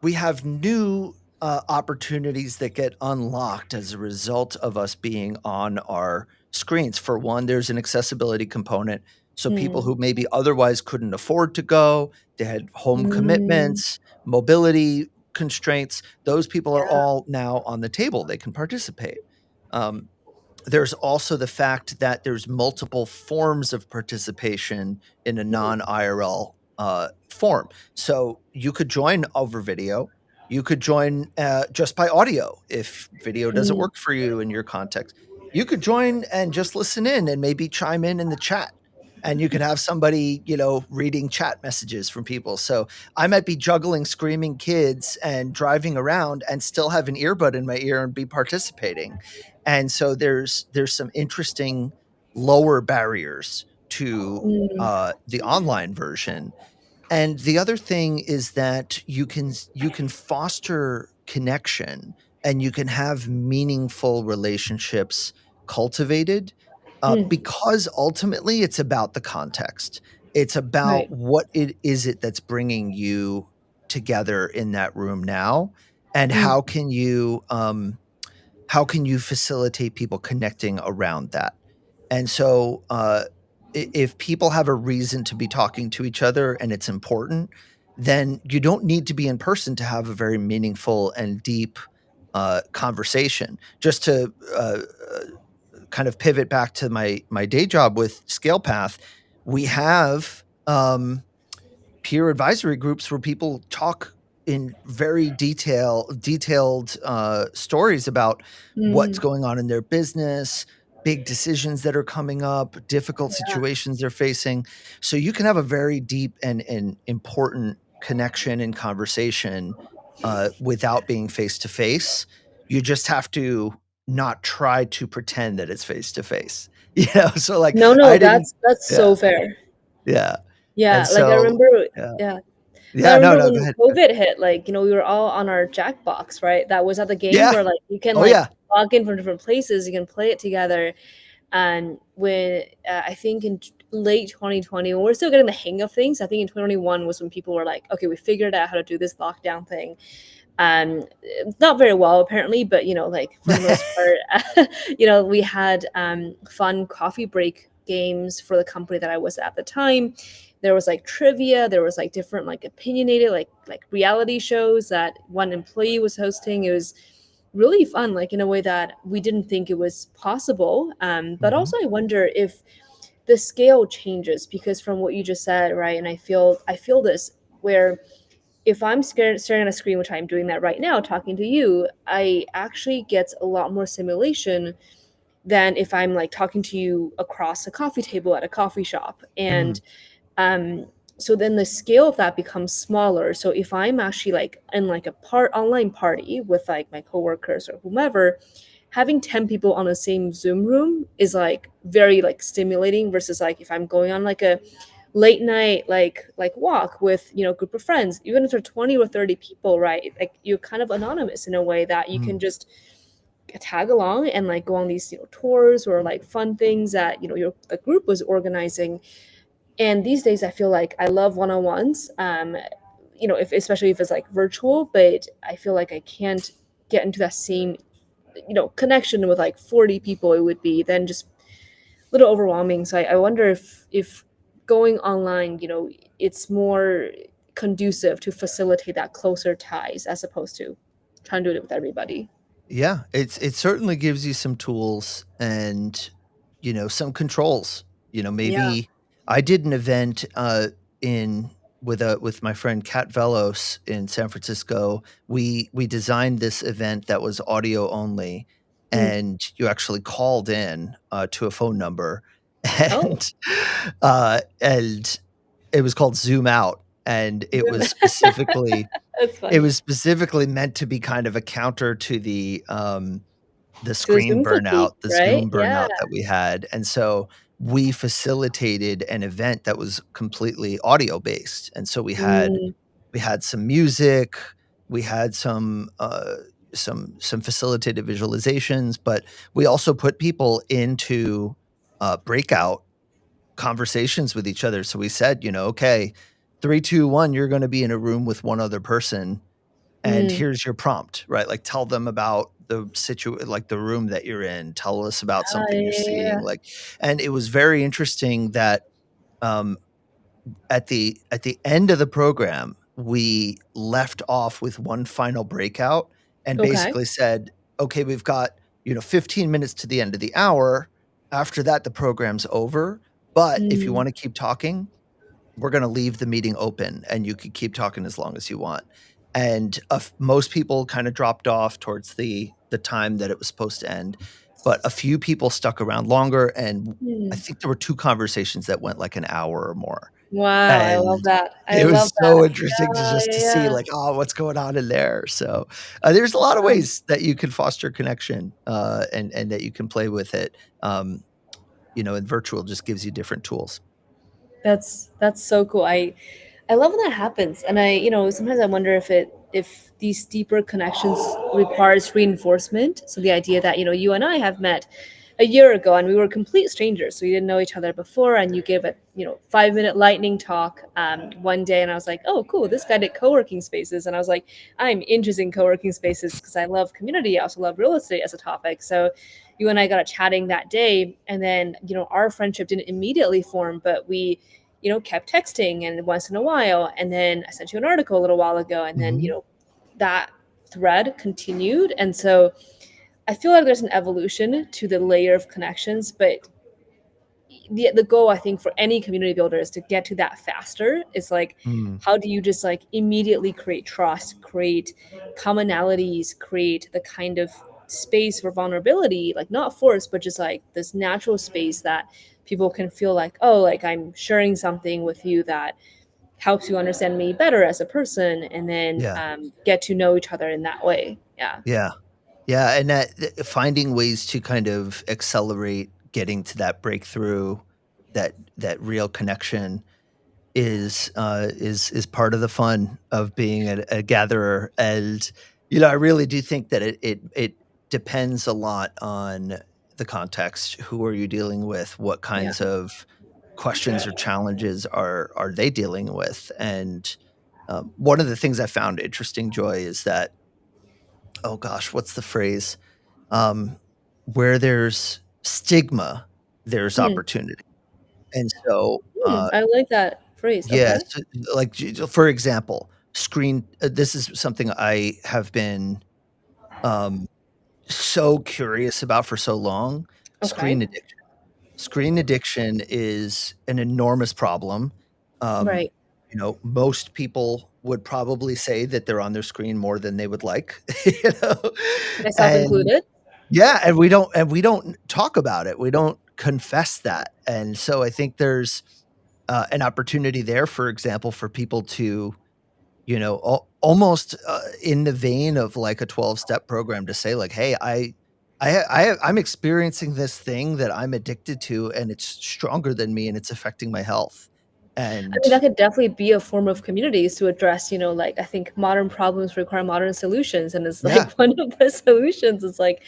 Speaker 1: we have new, opportunities that get unlocked as a result of us being on our screens. For one, there's an accessibility component, so people
Speaker 2: Hmm.
Speaker 1: who maybe otherwise couldn't afford to go, they had home
Speaker 2: Mm,
Speaker 1: commitments, mobility constraints, those people are
Speaker 2: yeah.
Speaker 1: all now on the table, they can participate. Um, there's also the fact that there's multiple forms of participation in a
Speaker 2: Hmm.
Speaker 1: non-IRL, form. So you could join over video. You could join, just by audio if video doesn't
Speaker 2: Mm,
Speaker 1: work for you in your context. You could join and just listen in and maybe chime in the chat, and you could have somebody, reading chat messages from people. So I might be juggling screaming kids and driving around and still have an earbud in my ear and be participating. And so there's some interesting lower barriers to,
Speaker 2: mm,
Speaker 1: the online version. And the other thing is that you can foster connection and you can have meaningful relationships cultivated,
Speaker 2: mm,
Speaker 1: because ultimately it's about the context. It's about
Speaker 2: right.
Speaker 1: what it is it that's bringing you together in that room now, and
Speaker 2: Mm,
Speaker 1: how can you facilitate people connecting around that? And so, if people have a reason to be talking to each other and it's important, then you don't need to be in person to have a very meaningful and deep conversation. Just to kind of pivot back to my day job with ScalePath, we have peer advisory groups where people talk in very detailed stories about what's
Speaker 2: mm,
Speaker 1: going on in their business, big decisions that are coming up, difficult
Speaker 2: yeah.
Speaker 1: situations they're facing. So you can have a very deep and important connection and conversation without being face to face. You just have to not try to pretend that it's face to face. So like
Speaker 2: No, no,
Speaker 1: I didn't.
Speaker 2: that's
Speaker 1: Yeah,
Speaker 2: so fair.
Speaker 1: yeah, and
Speaker 2: Yeah, like I
Speaker 1: so
Speaker 2: remember,
Speaker 1: yeah.
Speaker 2: yeah. Like, I
Speaker 1: Yeah, no,
Speaker 2: remember
Speaker 1: no, go
Speaker 2: when
Speaker 1: ahead.
Speaker 2: COVID hit, like, we were all on our Jackbox, right? That was at the game
Speaker 1: Yeah.
Speaker 2: where like you can
Speaker 1: Oh,
Speaker 2: like
Speaker 1: yeah.
Speaker 2: log in from different places, you can play it together. And when I think in late 2020, when we're still getting the hang of things, I think in 2021 was when people were like, okay, we figured out how to do this lockdown thing. Not very well apparently, but like for the most part, we had fun coffee break games for the company that I was at the time. There was like trivia, there was like different like opinionated like reality shows that one employee was hosting. It was really fun, like in a way that we didn't think it was possible. But
Speaker 1: Mhm,
Speaker 2: also I wonder if the scale changes, because from what you just said, right? And I feel this, where if I'm staring at a screen, which I'm doing that right now, talking to you, I actually get a lot more simulation than if I'm like talking to you across a coffee table at a coffee shop.
Speaker 1: mm,
Speaker 2: And um, so then the scale of that becomes smaller. So if I'm actually like in like a online party with like my coworkers or whomever, having 10 people on the same Zoom room is like very like stimulating, versus like if I'm going on like a late night like walk with a group of friends, even if they're 20 or 30 people, right? Like you're kind of anonymous in a way that you can
Speaker 1: mm.
Speaker 2: just tag along and like go on these tours or like fun things that your the group was organizing. And these days I feel like I love one-on-ones, if especially if it's like virtual, but I feel like I can't get into that same connection with like 40 people. It would be then just little overwhelming. So I wonder if going online, it's more conducive to facilitate that closer ties as opposed to trying to do it with everybody.
Speaker 1: Yeah, it certainly gives you some tools and, some controls.
Speaker 2: Yeah.
Speaker 1: Maybe I did an event, in with my friend Kat Velos in San Francisco. We designed this event that was audio only,
Speaker 2: Mm.
Speaker 1: and you actually called in, to a phone number,
Speaker 2: Oh,
Speaker 1: and it was called Zoom Out, and
Speaker 2: Zoom. That's
Speaker 1: it
Speaker 2: funny.
Speaker 1: was specifically meant to be kind of a counter to the
Speaker 2: To the
Speaker 1: screen
Speaker 2: Zoom
Speaker 1: burnout,
Speaker 2: fatigue,
Speaker 1: the
Speaker 2: right?
Speaker 1: Zoom
Speaker 2: Yeah.
Speaker 1: burnout that we had, and so we facilitated an event that was completely audio based, and so
Speaker 2: Mm,
Speaker 1: we had some music, we had some facilitated visualizations, but we also put people into, breakout conversations with each other. So we said, "Okay, 3, 2, 1, you're gonna be in a room with one other person, and
Speaker 2: mm.
Speaker 1: here's your prompt," right? Like, tell them about like, the room that you're in, tell us about
Speaker 2: Ah,
Speaker 1: something you're
Speaker 2: yeah.
Speaker 1: seeing, like and it was very interesting that, um, at the end of the program, we left off with one final breakout and
Speaker 2: Okay.
Speaker 1: basically said, "Okay, we've got, 15 minutes to the end of the hour. After that, the program's over, but if you
Speaker 2: Mm,
Speaker 1: wanna keep talking, we're gonna leave the meeting open, and you can keep talking as long as you want." And, most people kinda dropped off towards the time that it was supposed to end, but a few people stuck around longer, and I
Speaker 2: mm.
Speaker 1: think there were 2 conversations that went, like, an hour or more.
Speaker 2: Wow, I love
Speaker 1: And
Speaker 2: that. I
Speaker 1: it
Speaker 2: love
Speaker 1: was so
Speaker 2: that.
Speaker 1: interesting to
Speaker 2: Yeah,
Speaker 1: just to see,
Speaker 2: yeah,
Speaker 1: like, oh, what's going on in there. So, there's a lot of
Speaker 2: yeah.
Speaker 1: ways that you can foster connection, and that you can play with it, and virtual just gives you different tools.
Speaker 2: That's so cool. I love when that happens. And sometimes I wonder if these deeper connections requires reinforcement. So the idea that, you and I have met a year ago, and we were complete strangers, so we didn't know each other before, and you gave a 5-minute lightning talk one day, and I was like, oh cool, this guy did co-working spaces, and I was like, I'm interested in co-working spaces because I love community. I also love real estate as a topic. So you and I got chatting that day, and then our friendship didn't immediately form, but we kept texting and once in a while, and then I sent you an article a little while ago, and then
Speaker 1: Mhm.
Speaker 2: that thread continued. And so I feel like there's an evolution to the layer of connections, but the goal I think for any community builder is to get to that faster. It's like,
Speaker 1: Mm.
Speaker 2: how do you just like immediately create trust, create commonalities, create the kind of space for vulnerability, like not forced, but just like this natural space that people can feel like, oh, like I'm sharing something with you that helps you understand me better as a person, and then
Speaker 1: Yeah.
Speaker 2: get to know each other in that way. Yeah.
Speaker 1: Yeah. Yeah, and finding ways to kind of accelerate getting to that breakthrough, that real connection is part of the fun of being a gatherer, and, I really do think that it depends a lot on the context. Who are you dealing with? What
Speaker 2: Yeah.
Speaker 1: kinds of questions or challenges are they dealing with? And, one of the things I found interesting, Joy, is that oh gosh, what's the phrase? Where there's stigma, there's
Speaker 2: Hmm.
Speaker 1: opportunity. And so,
Speaker 2: I like that phrase.
Speaker 1: yes,
Speaker 2: Okay.
Speaker 1: like, for example, this is something I have been, um, so curious about for so long,
Speaker 2: Okay.
Speaker 1: screen addiction. Screen addiction is an enormous problem. Um,
Speaker 2: Right.
Speaker 1: Most people would probably say that they're on their screen more than they would like, you know?
Speaker 2: Myself
Speaker 1: And
Speaker 2: included.
Speaker 1: yeah, and we don't talk about it. We don't confess that. And so I think there's, an opportunity there, for example, for people to, almost, in the vein of like a 12-step program to say like, "Hey, I'm experiencing this thing that I'm addicted to, and it's stronger than me, and it's affecting my health."
Speaker 2: I
Speaker 1: And
Speaker 2: mean, that could definitely be a form of communities to address, like I think modern problems require modern solutions. And it's
Speaker 1: yeah.
Speaker 2: like one of the solutions is like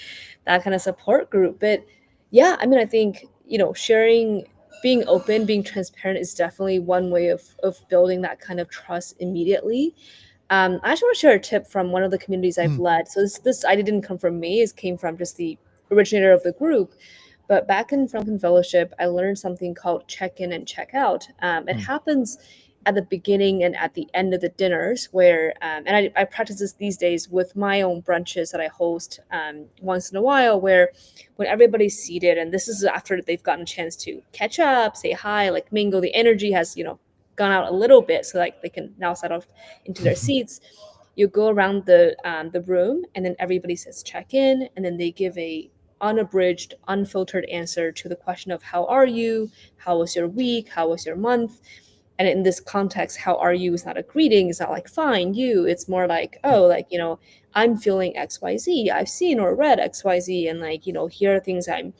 Speaker 2: that kind of support group. But yeah, I mean, I think, sharing, being open, being transparent is definitely one way of building that kind of trust immediately. I actually want to share a tip from one of the communities I've
Speaker 1: Mm,
Speaker 2: led. So this idea didn't come from me; it came from just the originator of the group. But back in Franklin Fellowship, I learned something called check in and check out. It
Speaker 1: mm,
Speaker 2: happens at the beginning and at the end of the dinners, where and I practice this these days with my own brunches that I host once in a while, where when everybody's seated, and this is after they've gotten a chance to catch up, say hi, like mingle, the energy has gone out a little bit, so like they can now settle into their
Speaker 1: mhm,
Speaker 2: seats. You go around the room, and then everybody says check in, and then they give a unabridged, unfiltered answer to the question of how are you, how was your week, how was your month. And in this context, how are you is not a greeting, it's not like fine you, it's more like,
Speaker 1: mm,
Speaker 2: oh, like I'm feeling XYZ, I've seen or read XYZ, and like here are things I'm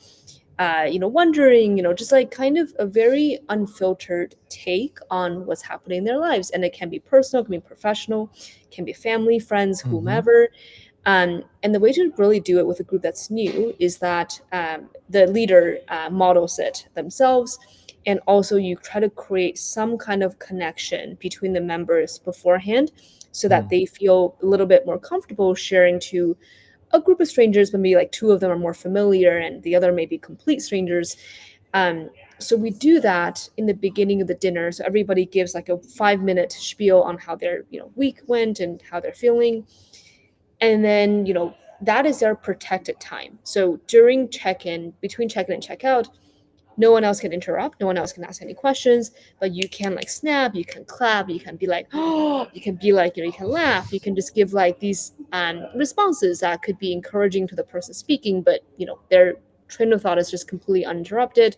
Speaker 2: wondering, just like kind of a very unfiltered take on what's happening in their lives. And it can be personal, can be professional, can be family, friends,
Speaker 1: mhm,
Speaker 2: whomever. And the way to really do it with a group that's new is that the leader models it themselves. And also, you try to create some kind of connection between the members beforehand so that
Speaker 1: mm,
Speaker 2: they feel a little bit more comfortable sharing to a group of strangers, but maybe like two of them are more familiar and the other may be complete strangers. So we do that in the beginning of the dinner. So everybody gives like a 5-minute spiel on how their week went and how they're feeling, and then that is their protected time. So during check-in, between check-in and check-out, no one else can interrupt, no one else can ask any questions, but you can like snap, you can clap, you can be like, oh, you can be like, you can laugh, you can just give like these responses that could be encouraging to the person speaking, but their train of thought is just completely uninterrupted.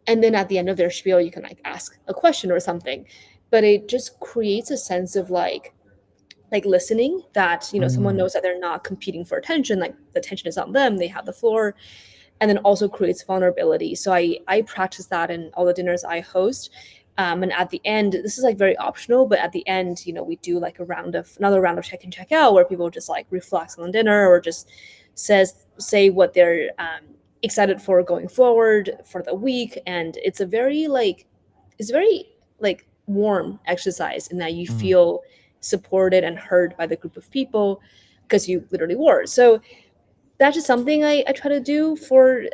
Speaker 2: And then at the end of their spiel, you can like ask a question or something, but it just creates a sense of like listening, that someone
Speaker 1: mm,
Speaker 2: knows that they're not competing for attention, like the attention is on them, they have the floor. And then also creates vulnerability. So I practice that in all the dinners I host. And at the end, this is like very optional, but at the end, we do like another round of check in, check out, where people just like reflect on dinner or just say what they're excited for going forward for the week. And it's very like warm exercise in that you
Speaker 1: Mm,
Speaker 2: feel supported and heard by the group of people because you literally were. So that's just something I try to do for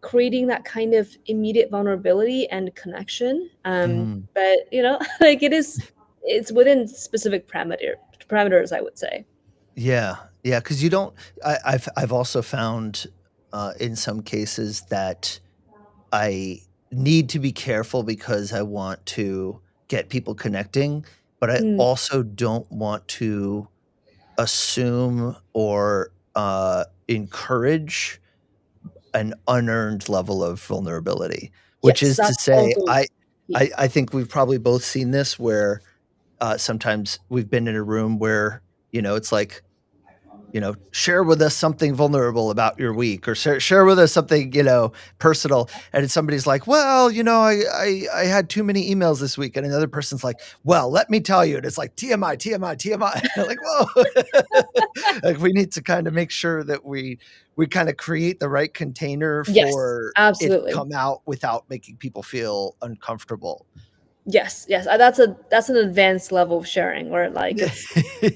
Speaker 2: creating that kind of immediate vulnerability and connection.
Speaker 1: mhm.
Speaker 2: But like it's within specific parameters, I would say.
Speaker 1: Yeah, yeah, because you don't I've also found, in some cases that I need to be careful because I want to get people connecting, but I
Speaker 2: Mm,
Speaker 1: also don't want to assume or, encourage an unearned level of vulnerability, which
Speaker 2: yes,
Speaker 1: is to
Speaker 2: that's
Speaker 1: say,
Speaker 2: also
Speaker 1: I
Speaker 2: key.
Speaker 1: I I think we've probably both seen this where, sometimes we've been in a room where, it's like, share with us something vulnerable about your week or share with us something, personal. And somebody's like, well, I had too many emails this week. And another person's like, well, let me tell you. And it's like TMI, TMI, TMI. Like, whoa. Like we need to kind of make sure that we kind of create the right container
Speaker 2: Yes,
Speaker 1: for it to
Speaker 2: absolutely.
Speaker 1: come out without making people feel uncomfortable.
Speaker 2: Yes, yes. That's an advanced level of sharing where like it's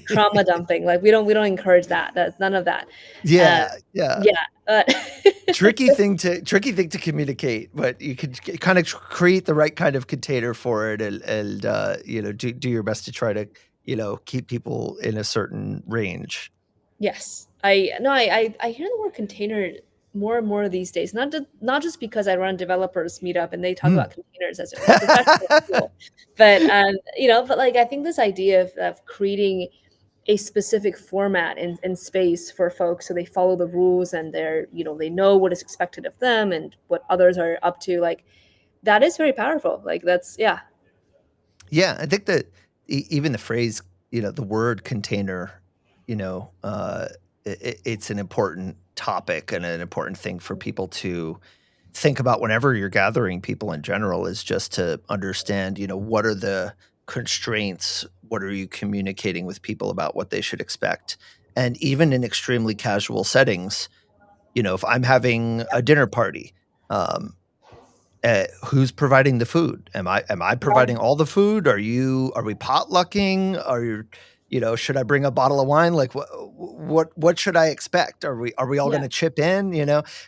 Speaker 2: trauma dumping. Like we don't encourage that. That's none of that. Uh,
Speaker 1: Yeah, yeah.
Speaker 2: yeah.
Speaker 1: Tricky thing to communicate, but you could kind of create the right kind of container for it and do your best to try to, keep people in a certain range.
Speaker 2: Yes. I no, I hear the word container more and more these days. Not just because I run developers meetup and they talk
Speaker 1: Mm.
Speaker 2: about containers as their professional tool, but but like I think this idea of creating a specific format and space for folks so they follow the rules and they know what is expected of them and what others are up to, like that is very powerful. Like that's yeah.
Speaker 1: Yeah, I think that even the phrase, the word container, it's an important topic and an important thing for people to think about whenever you're gathering people in general is just to understand, what are the constraints? What are you communicating with people about what they should expect? And even in extremely casual settings, if I'm having a dinner party, um, who's providing the food? Am I
Speaker 2: Right.
Speaker 1: providing all the food? Are we potlucking? Should I bring a bottle of wine? Like what should I expect? Are we all
Speaker 2: Yeah.
Speaker 1: gonna chip in,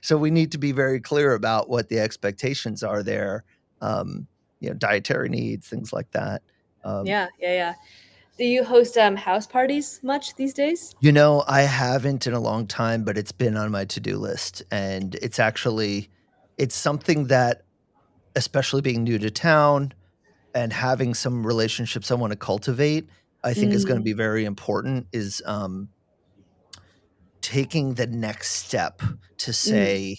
Speaker 1: So we need to be very clear about what the expectations are there, um, dietary needs, things like that. Um,
Speaker 2: Yeah. Yeah. Yeah. Do you host house parties much these days?
Speaker 1: I haven't in a long time, but it's been on my to-do list, and it's something that, especially being new to town and having some relationships I wanna cultivate, I think is gonna
Speaker 2: Mm,
Speaker 1: be very important is, taking the next step to
Speaker 2: mm.
Speaker 1: say,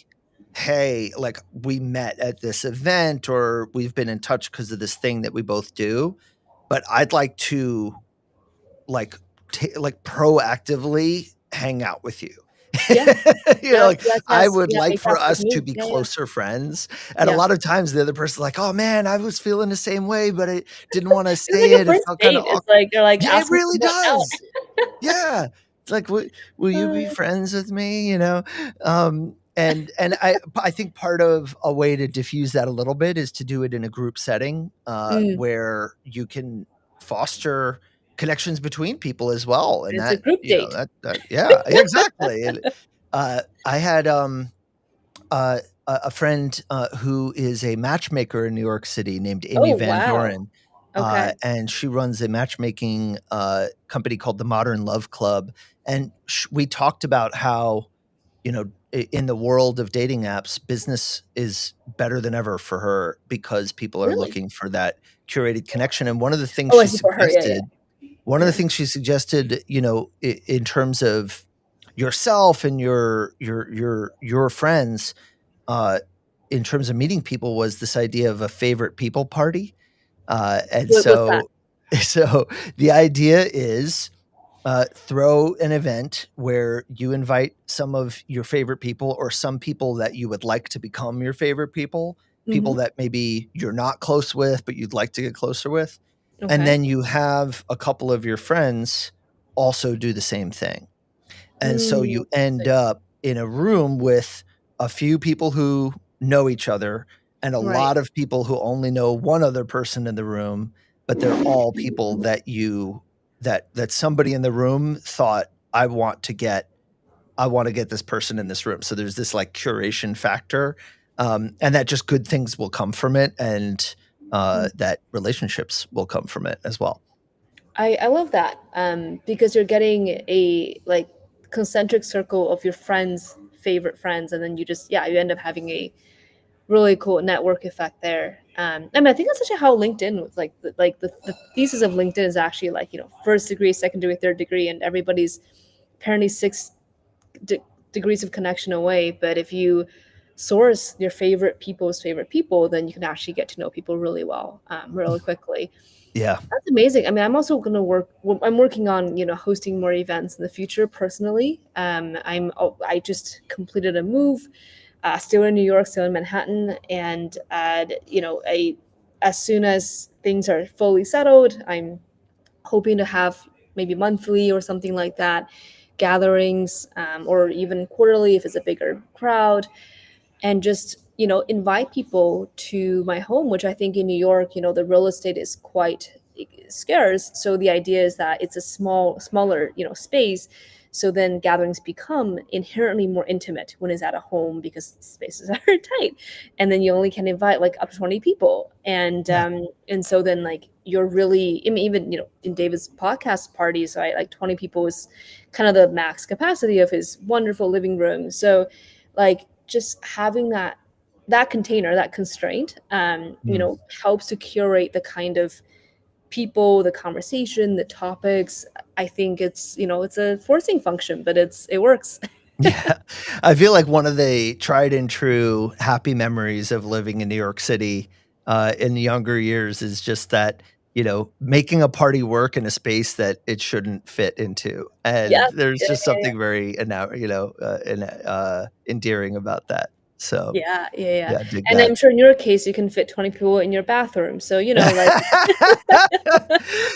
Speaker 1: "Hey, like, we met at this event or we've been in touch because of this thing that we both do, but I'd like to, like, proactively hang out with you."
Speaker 2: Yeah.
Speaker 1: Like, I
Speaker 2: That's
Speaker 1: would
Speaker 2: yeah,
Speaker 1: like
Speaker 2: make
Speaker 1: for
Speaker 2: that
Speaker 1: us to
Speaker 2: move.
Speaker 1: be
Speaker 2: Yeah. Yeah.
Speaker 1: closer friends, and a
Speaker 2: Yeah.
Speaker 1: lot of times the other person's like, "Oh, man, I was feeling the same way, but I didn't wanna
Speaker 2: It's
Speaker 1: say
Speaker 2: like a
Speaker 1: it. It
Speaker 2: first
Speaker 1: felt kinda
Speaker 2: date. It's
Speaker 1: awkward."
Speaker 2: like you're like
Speaker 1: Yeah, it
Speaker 2: asking
Speaker 1: really
Speaker 2: someone out.
Speaker 1: does. Yeah. It's like, "Will you be
Speaker 2: Uh,
Speaker 1: friends with me?" And I think part of a way to diffuse that a little bit is to do it in a group setting,
Speaker 2: mm.
Speaker 1: where you can foster connections between people as well, and
Speaker 2: It's a
Speaker 1: that,
Speaker 2: group date.
Speaker 1: that yeah, exactly, and, I had, a friend, who is a matchmaker in New York City named Amy
Speaker 2: Oh,
Speaker 1: Van
Speaker 2: wow.
Speaker 1: Doren,
Speaker 2: Okay.
Speaker 1: and she runs a matchmaking, company called the Modern Love Club, and we talked about how, in the world of dating apps, business is better than ever for her because people are
Speaker 2: Really?
Speaker 1: looking for that curated connection, and
Speaker 2: Oh, I see for her. Yeah, yeah.
Speaker 1: one of the
Speaker 2: Yeah.
Speaker 1: things she suggested, in terms of yourself and your friends, uh, in terms of meeting people was this idea of a favorite people party, and
Speaker 2: What's that?
Speaker 1: so so the idea is, throw an event where you invite some of your favorite people or some people that you would like to become your favorite people, people
Speaker 2: Mhm.
Speaker 1: that maybe you're not close with, but you'd like to get closer with, and
Speaker 2: Okay.
Speaker 1: then you have a couple of your friends also do the same thing. And so
Speaker 2: Mm,
Speaker 1: you end
Speaker 2: interesting.
Speaker 1: up in a room with a few people who know each other and a
Speaker 2: Right.
Speaker 1: lot of people who only know one other person in the room, but they're all people that you that somebody in the room thought, I want to get this person in this room. So there's this like curation factor, and that just good things will come from it, and that relationships will come from it as well.
Speaker 2: I love that, because you're getting a like concentric circle of your friends, favorite friends, and then you just yeah you end up having a really cool network effect there. I mean, I think that's actually how LinkedIn was like. The thesis of LinkedIn is actually like first degree, second degree, third degree, and everybody's apparently six de- degrees of connection away. But if you source your favorite people, then you can actually get to know people really well, really quickly.
Speaker 1: Yeah.
Speaker 2: That's amazing. I mean, I'm also going to work. Well, I'm working on hosting more events in the future personally. I just completed a move, still in New York, still in Manhattan, and I as soon as things are fully settled, I'm hoping to have maybe monthly or something like that gatherings, or even quarterly if it's a bigger crowd, and just invite people to my home, which I think in New York the real estate is quite scarce. So the idea is that it's a smaller space, so then gatherings become inherently more intimate when it's at a home because spaces are tight, and then you only can invite like up to 20 people,
Speaker 1: Yeah.
Speaker 2: and so then like you're really, I mean, even in David's podcast parties, right, like 20 people is kind of the max capacity of his wonderful living room. So like just having that container, that constraint,
Speaker 1: Mm.
Speaker 2: helps to curate the kind of people, the conversation, the topics. I think it's a forcing function, but it works.
Speaker 1: Yeah. I feel like one of the tried and true happy memories of living in New York City, in the younger years is just that, making a party work in a space that it shouldn't fit into,
Speaker 2: Yeah,
Speaker 1: and there's
Speaker 2: yeah,
Speaker 1: just
Speaker 2: yeah,
Speaker 1: something very endearing about that. So,
Speaker 2: yeah, yeah, yeah.
Speaker 1: yeah, I dig
Speaker 2: And
Speaker 1: that.
Speaker 2: I'm sure in your case, you can fit 20 people in your bathroom. So like,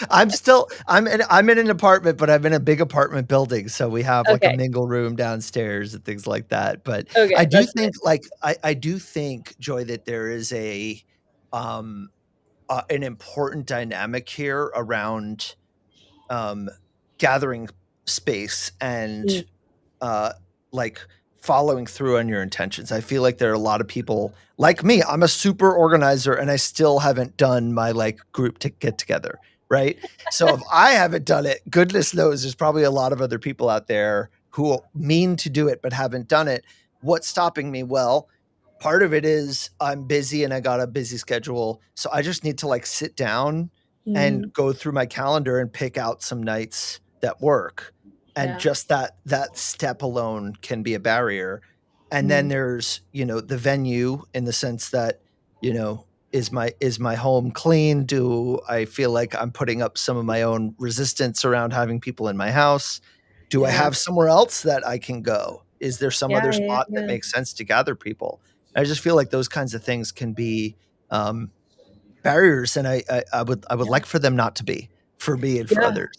Speaker 1: I'm in an apartment, but I'm in a big apartment building, so we have, like, a
Speaker 2: okay,
Speaker 1: mingle room downstairs and things like that, but I
Speaker 2: okay,
Speaker 1: do
Speaker 2: that's
Speaker 1: think,
Speaker 2: nice.
Speaker 1: like I do think, Joy, that there is um, an important dynamic here around, um, gathering space and
Speaker 2: Mm,
Speaker 1: uh, like following through on your intentions. I feel like there are a lot of people like me. I'm a super organizer and I still haven't done my like group to get together. Right. So if I haven't done it, goodness knows there's probably a lot of other people out there who mean to do it but haven't done it. What's stopping me? Well, part of it is I'm busy and I got a busy schedule. So I just need to like sit down and
Speaker 2: mm,
Speaker 1: go through my calendar and pick out some nights that work, and
Speaker 2: yeah.
Speaker 1: just that step alone can be a barrier. And then
Speaker 2: Mm,
Speaker 1: there's the venue, in the sense that is my home clean? Do I feel like I'm putting up some of my own resistance around having people in my house? Do I
Speaker 2: yeah.
Speaker 1: have somewhere else that I can go? Is there some
Speaker 2: Yeah,
Speaker 1: other
Speaker 2: yeah,
Speaker 1: spot that
Speaker 2: yeah.
Speaker 1: makes sense to gather people? I just feel like those kinds of things can be barriers, and I would
Speaker 2: Yeah.
Speaker 1: like for them not to be, for me and for
Speaker 2: Yeah.
Speaker 1: others.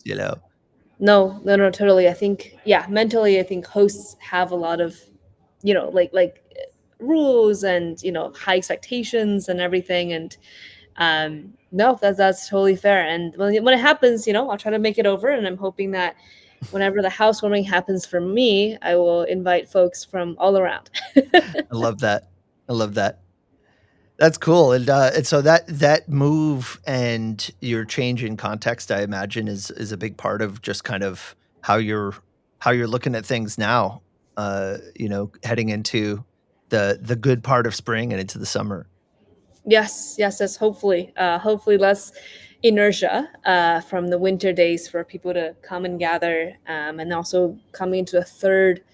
Speaker 2: No, no, no, totally. I think, yeah, mentally, I think hosts have a lot of, rules and high expectations and everything. And no, that's totally fair. And when it happens, I'll try to make it over. And I'm hoping that whenever the housewarming happens for me, I will invite folks from all around.
Speaker 1: I love that. I love that. That's cool, and so that move and your change in context, I imagine, is a big part of just kind of how you're looking at things now, heading into the good part of spring and into the summer.
Speaker 2: Yes, yes, yes. Hopefully less inertia from the winter days for people to come and gather, and also coming into a third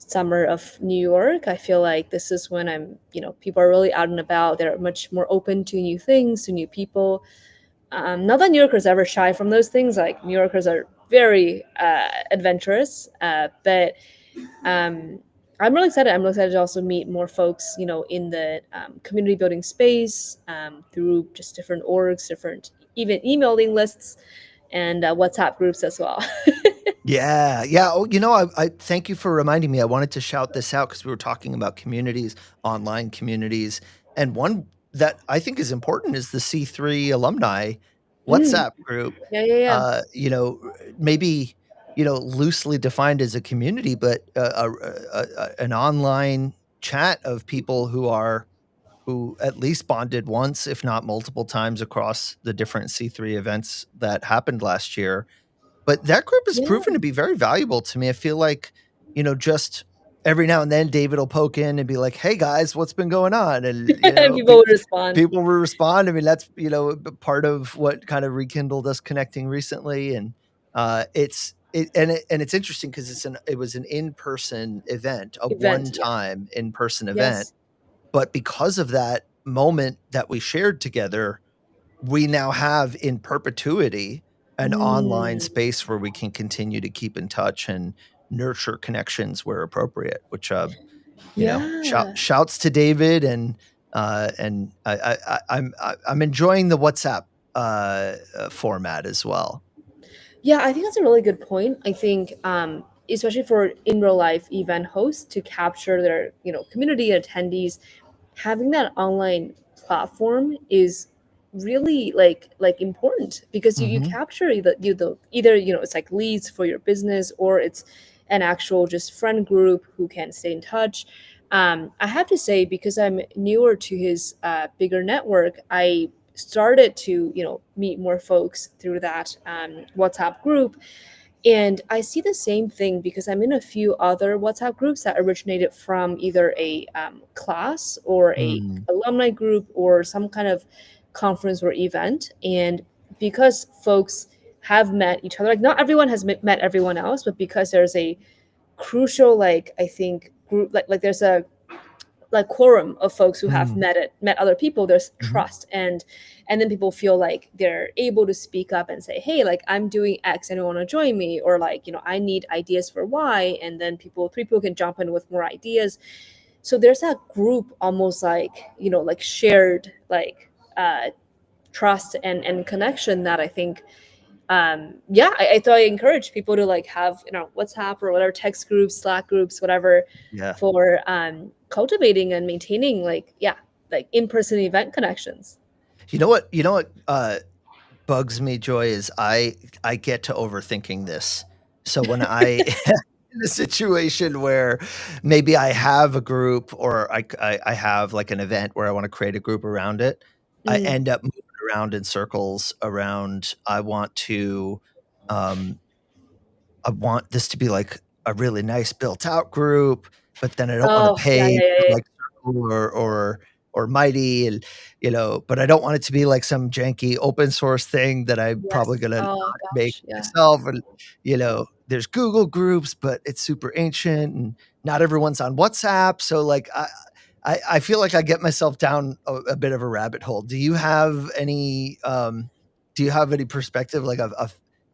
Speaker 2: summer of New York. I feel like this is when people are really out and about. They're much more open to new things, to new people. Not that New Yorkers ever shy from those things. Like New Yorkers are very adventurous, but um, I'm really excited. I'm really excited to also meet more folks, in the community building space, through just different orgs, different even emailing lists, and WhatsApp groups as well.
Speaker 1: Yeah, yeah. Oh, I thank you for reminding me. I wanted to shout this out because we were talking about communities, online communities, and one that I think is important is the C3 alumni
Speaker 2: Mm,
Speaker 1: WhatsApp group.
Speaker 2: yeah, yeah, yeah.
Speaker 1: Maybe loosely defined as a community, but an online chat of people who at least bonded once, if not multiple times, across the different C3 events that happened last year. But that group has proven
Speaker 2: Yeah.
Speaker 1: to be very valuable to me. I feel like, just every now and then David will poke in and be like, "Hey guys, what's been going on?" And
Speaker 2: And people would respond.
Speaker 1: people will respond. I mean, that's part of what kind of rekindled us connecting recently. And it's interesting because it was an in person event, a
Speaker 2: Event,
Speaker 1: one
Speaker 2: yeah.
Speaker 1: time in person event,
Speaker 2: Yes.
Speaker 1: but because of that moment that we shared together, we now have in perpetuity an online
Speaker 2: Mm,
Speaker 1: space where we can continue to keep in touch and nurture connections where appropriate, which
Speaker 2: yeah.
Speaker 1: shouts to David. And I'm enjoying the WhatsApp format as well.
Speaker 2: Yeah, I think that's a really good point. I think, especially for in real life event hosts to capture their, community attendees, having that online platform is really like important because you
Speaker 1: Hmm.
Speaker 2: capture either it's like leads for your business or it's an actual just friend group who can stay in touch. I have to say, because I'm newer to his bigger network, I started to meet more folks through that WhatsApp group, and I see the same thing because I'm in a few other WhatsApp groups that originated from either a class or a
Speaker 1: Mm,
Speaker 2: alumni group or some kind of conference or event. And because folks have met each other, like not everyone has met everyone else, but because there's a crucial, like I think group, like there's a like quorum of folks who have
Speaker 1: mm,
Speaker 2: met other people, there's
Speaker 1: mhm.
Speaker 2: trust, and then people feel like they're able to speak up and say, hey, like I'm doing X and you want to join me, or like I need ideas for Y, and then three people can jump in with more ideas. So there's that group, almost like like shared like trust and connection, that I think yeah, I thought I encourage people to like have WhatsApp or whatever, text groups, Slack groups, whatever,
Speaker 1: Yeah.
Speaker 2: for cultivating and maintaining, like, yeah, like in-person event connections.
Speaker 1: You know what bugs me, Joy, is I get to overthinking this. So when I in a situation where maybe I have a group, or I have like an event where I want to create a group around it, I
Speaker 2: Mm.
Speaker 1: end up moving around in circles around. Um, I want this to be like a really nice built out group, but then I don't want to
Speaker 2: Oh, yeah,
Speaker 1: pay
Speaker 2: yeah, yeah,
Speaker 1: for
Speaker 2: yeah.
Speaker 1: like Circle or Mighty. And but I don't want it to be like some janky open source thing that I'm probably
Speaker 2: Yes.
Speaker 1: gonna
Speaker 2: Oh
Speaker 1: not make
Speaker 2: gosh, yeah.
Speaker 1: myself. And there's Google groups, but it's super ancient and not everyone's on WhatsApp. So like I feel like I get myself down a bit of a rabbit hole. Do you have any perspective, like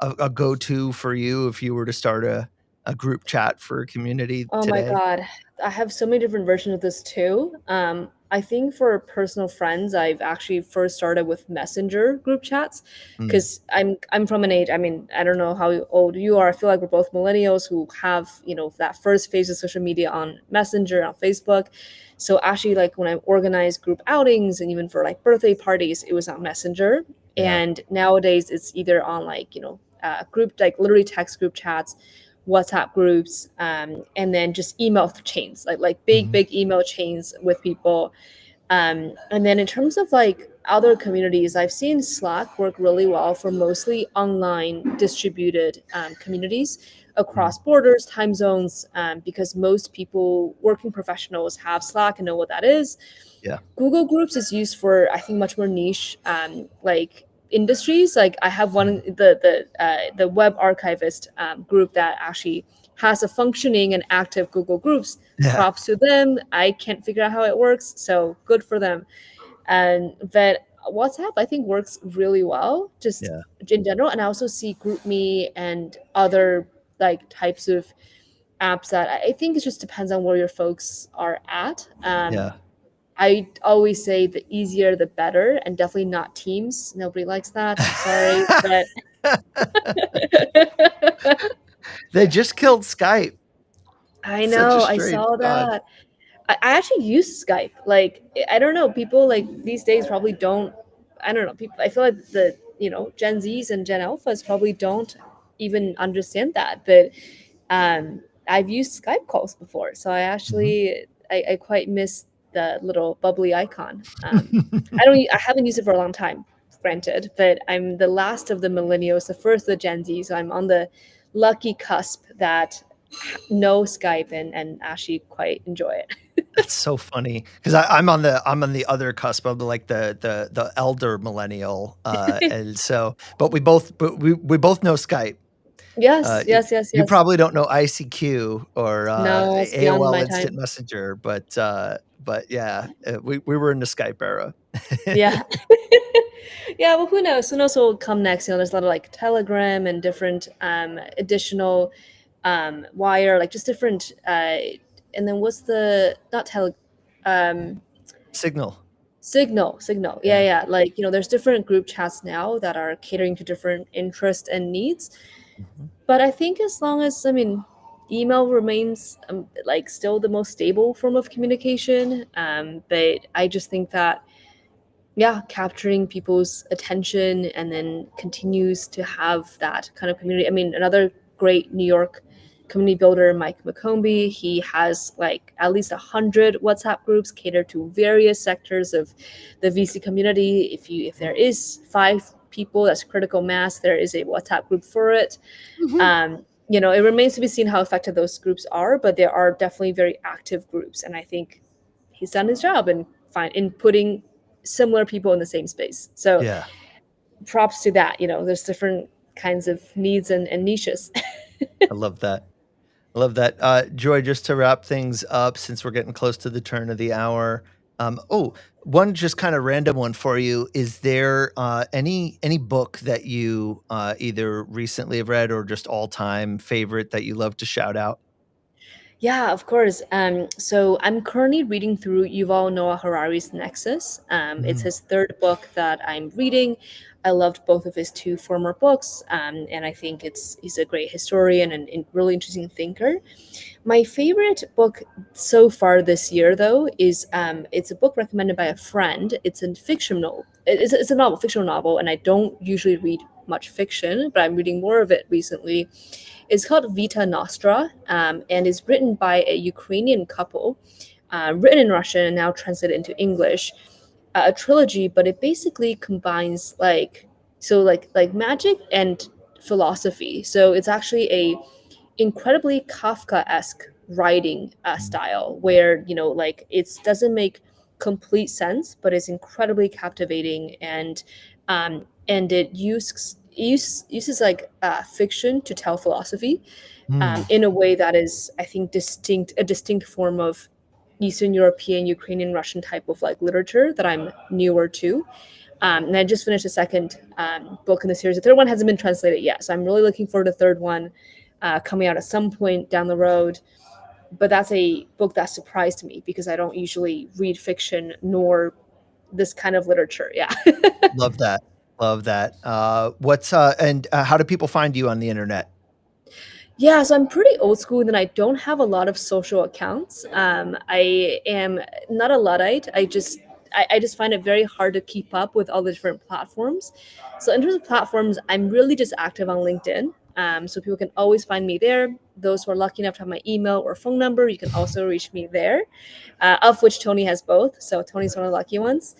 Speaker 1: a go-to for you if you were to start a group chat for a community
Speaker 2: Oh my
Speaker 1: today?
Speaker 2: God. I have so many different versions of this too. I think for personal friends, I've actually first started with Messenger group chats
Speaker 1: Mm,
Speaker 2: because I'm from an age. I mean, I don't know how old you are. I feel like we're both millennials who have that first phase of social media on Messenger, on Facebook. So actually, like when I organize group outings and even for like birthday parties, it was on Messenger.
Speaker 1: yeah.
Speaker 2: And nowadays, it's either on like group, like literally text group chats, WhatsApp groups, and then just email chains, like big
Speaker 1: Mhm,
Speaker 2: big email chains with people. And then in terms of like other communities, I've seen Slack work really well for mostly online distributed communities
Speaker 1: mm,
Speaker 2: across borders, time zones, because most people, working professionals, have Slack and know what that is.
Speaker 1: yeah.
Speaker 2: Google Groups is used for, I think, much more niche, like industries. Like I have one,
Speaker 1: Mhm,
Speaker 2: the web archivist group that actually has a functioning and active Google Groups.
Speaker 1: yeah,
Speaker 2: Props to them. I can't figure out how it works, so good for them. And but WhatsApp, I think, works really well just
Speaker 1: yeah,
Speaker 2: in general. And I also see GroupMe and other like types of apps that I think it just depends on where your folks are at.
Speaker 1: yeah.
Speaker 2: I always say the easier the better, and definitely not Teams. Nobody likes that. I'm sorry, but
Speaker 1: They just killed Skype.
Speaker 2: I
Speaker 1: Such a
Speaker 2: know, I
Speaker 1: strange
Speaker 2: saw
Speaker 1: thought.
Speaker 2: that. I actually use Skype. Like, I don't know, people like these days probably don't. I don't know. People, I feel like the Gen Zs and Gen Alphas probably don't even understand that. But I've used Skype calls before, so
Speaker 1: Mhm.
Speaker 2: I quite miss the little bubbly icon. I haven't used it for a long time, granted, but I'm the last of the millennials, the first of the Gen Z, so I'm on the lucky cusp that know Skype and actually quite enjoy it.
Speaker 1: That's so funny because I'm on the other cusp of the elder millennial, and so but we both know Skype.
Speaker 2: Yes, yes, yes,
Speaker 1: You
Speaker 2: yes.
Speaker 1: probably don't know ICQ or
Speaker 2: No, it's beyond
Speaker 1: AOL
Speaker 2: my
Speaker 1: Instant
Speaker 2: time.
Speaker 1: Messenger, but yeah, we were in the Skype era.
Speaker 2: Yeah. Yeah, well, who knows? Who knows what will come next? There's a lot of like Telegram and different additional wire, like just different and then what's the not tele um
Speaker 1: Signal.
Speaker 2: Signal. Yeah,
Speaker 1: Yeah.
Speaker 2: yeah. Like, there's different group chats now that are catering to different interests and needs.
Speaker 1: Mhm.
Speaker 2: But I think as long as, I mean, email remains like still the most stable form of communication. But I just think that, yeah, capturing people's attention and then continues to have that kind of community. I mean, another great New York community builder, Mike McCombie, he has like at least 100 WhatsApp groups catered to various sectors of the VC community. If there is 5 people, that's critical mass, there is a WhatsApp group for it.
Speaker 1: Mhm.
Speaker 2: It remains to be seen how effective those groups are, but there are definitely very active groups, and I think he's done his job in putting similar people in the same space. So
Speaker 1: Yeah.
Speaker 2: props to that. There's different kinds of needs and niches.
Speaker 1: I love that. I love that. Joy, just to wrap things up, since we're getting close to the turn of the hour. One just kind of random one for you. Is there any book that you either recently have read or just all time favorite that you love to shout out?
Speaker 2: Yeah, of course. So I'm currently reading through Yuval Noah Harari's Nexus. It's
Speaker 1: Mm,
Speaker 2: his third book that I'm reading. I loved both of his two former books, and I think he's a great historian and really interesting thinker. My favorite book so far this year, though, is it's a book recommended by a friend. It's a fictional. It's a novel, fictional novel, and I don't usually read much fiction, but I'm reading more of it recently. It's called Vita Nostra, and is written by a Ukrainian couple, written in Russian and now translated into English. A trilogy, but it basically combines like magic and philosophy. So it's actually a incredibly Kafka-esque writing
Speaker 1: mm,
Speaker 2: style where like it doesn't make complete sense, but it's incredibly captivating and it uses like fiction to tell philosophy
Speaker 1: mm,
Speaker 2: in a way that is, I think, a distinct form of Eastern European, Ukrainian, Russian type of like literature that I'm newer to. And I just finished the second book in the series. The third one hasn't been translated yet, so I'm really looking forward to the third one coming out at some point down the road. But that's a book that surprised me because I don't usually read fiction nor this kind of literature. Yeah.
Speaker 1: love that. Love that. How do people find you on the internet?
Speaker 2: Yeah, so I'm pretty old school and I don't have a lot of social accounts. I am not a Luddite. I just find it very hard to keep up with all the different platforms. So in terms of platforms, I'm really just active on LinkedIn. So people can always find me there. Those who are lucky enough to have my email or phone number, you can also reach me there, of which Tony has both. So Tony's one of the lucky ones.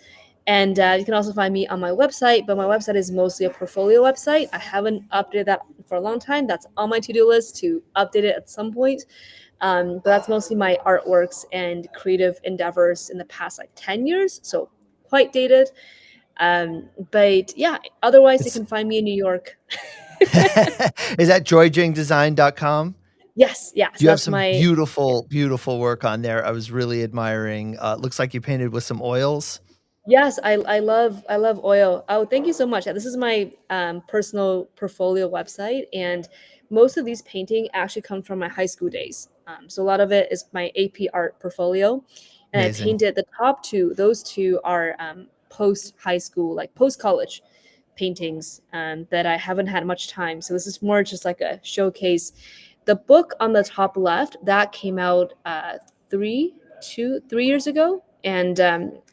Speaker 2: And you can also find me on my website, but my website is mostly a portfolio website. I haven't updated that for a long time. That's on my to-do list to update it at some point. But that's mostly my artworks and creative endeavors in the past like 10 years. So quite dated. But yeah, otherwise you
Speaker 1: It's
Speaker 2: can find me in New York.
Speaker 1: Is that joyjingdesign.com?
Speaker 2: Yes, yeah. So
Speaker 1: You have
Speaker 2: that's
Speaker 1: some
Speaker 2: my
Speaker 1: beautiful, beautiful work on there. I was really admiring. It looks like you painted with some oils.
Speaker 2: Yes, I love oil. Oh, thank you so much. Yeah, this is my personal portfolio website, and most of these painting actually come from my high school days. So a lot of it is my AP art portfolio, and I
Speaker 1: Amazing.
Speaker 2: painted the top two. Those two are post high school, like post college paintings that I haven't had much time. So this is more just like a showcase The book on the top left that came out 3 years ago, and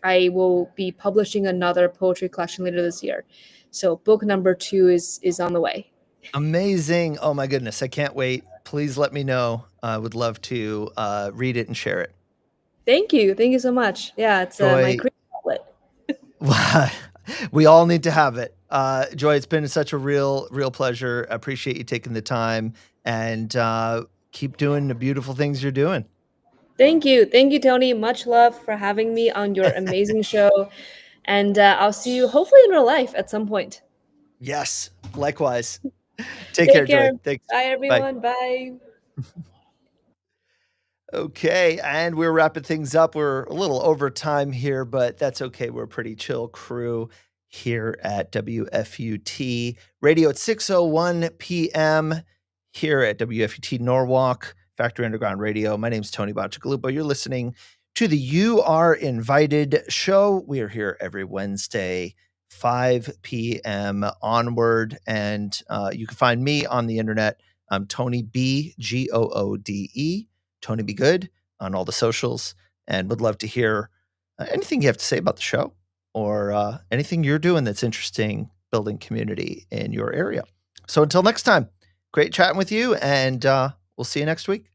Speaker 2: I will be publishing another poetry collection later this year. So book number 2 is on the way.
Speaker 1: Amazing. Oh my goodness. I can't wait. Please let me know. I would love to read it and share it.
Speaker 2: Thank you so much. Yeah, it's my
Speaker 1: Joy,
Speaker 2: creative outlet.
Speaker 1: we all need to have it. Joy, it's been such a real pleasure. I appreciate you taking the time and keep doing the beautiful things you're doing.
Speaker 2: Thank you, Tony. Much love for having me on your amazing show, and I'll see you hopefully in real life at some point.
Speaker 1: Yes, likewise. Take care,
Speaker 2: Take
Speaker 1: Joy.
Speaker 2: care.
Speaker 1: Thanks.
Speaker 2: Bye,
Speaker 1: Bye.
Speaker 2: everyone. Bye.
Speaker 1: Okay, and we're wrapping things up. We're a little over time here, but that's okay. We're a pretty chill crew here at WFUT Radio at 6:01 p.m. here at WFUT Norwalk, Factory Underground Radio. My name's Tony Bacigalupo. You're listening to the You Are Invited show. We are here every Wednesday, 5 p.m. onward, and you can find me on the internet. I'm Tony B, Goode. Tony Be Good on all the socials, and would love to hear anything you have to say about the show or anything you're doing that's interesting building community in your area. So until next time, great chatting with you, and we'll see you next week.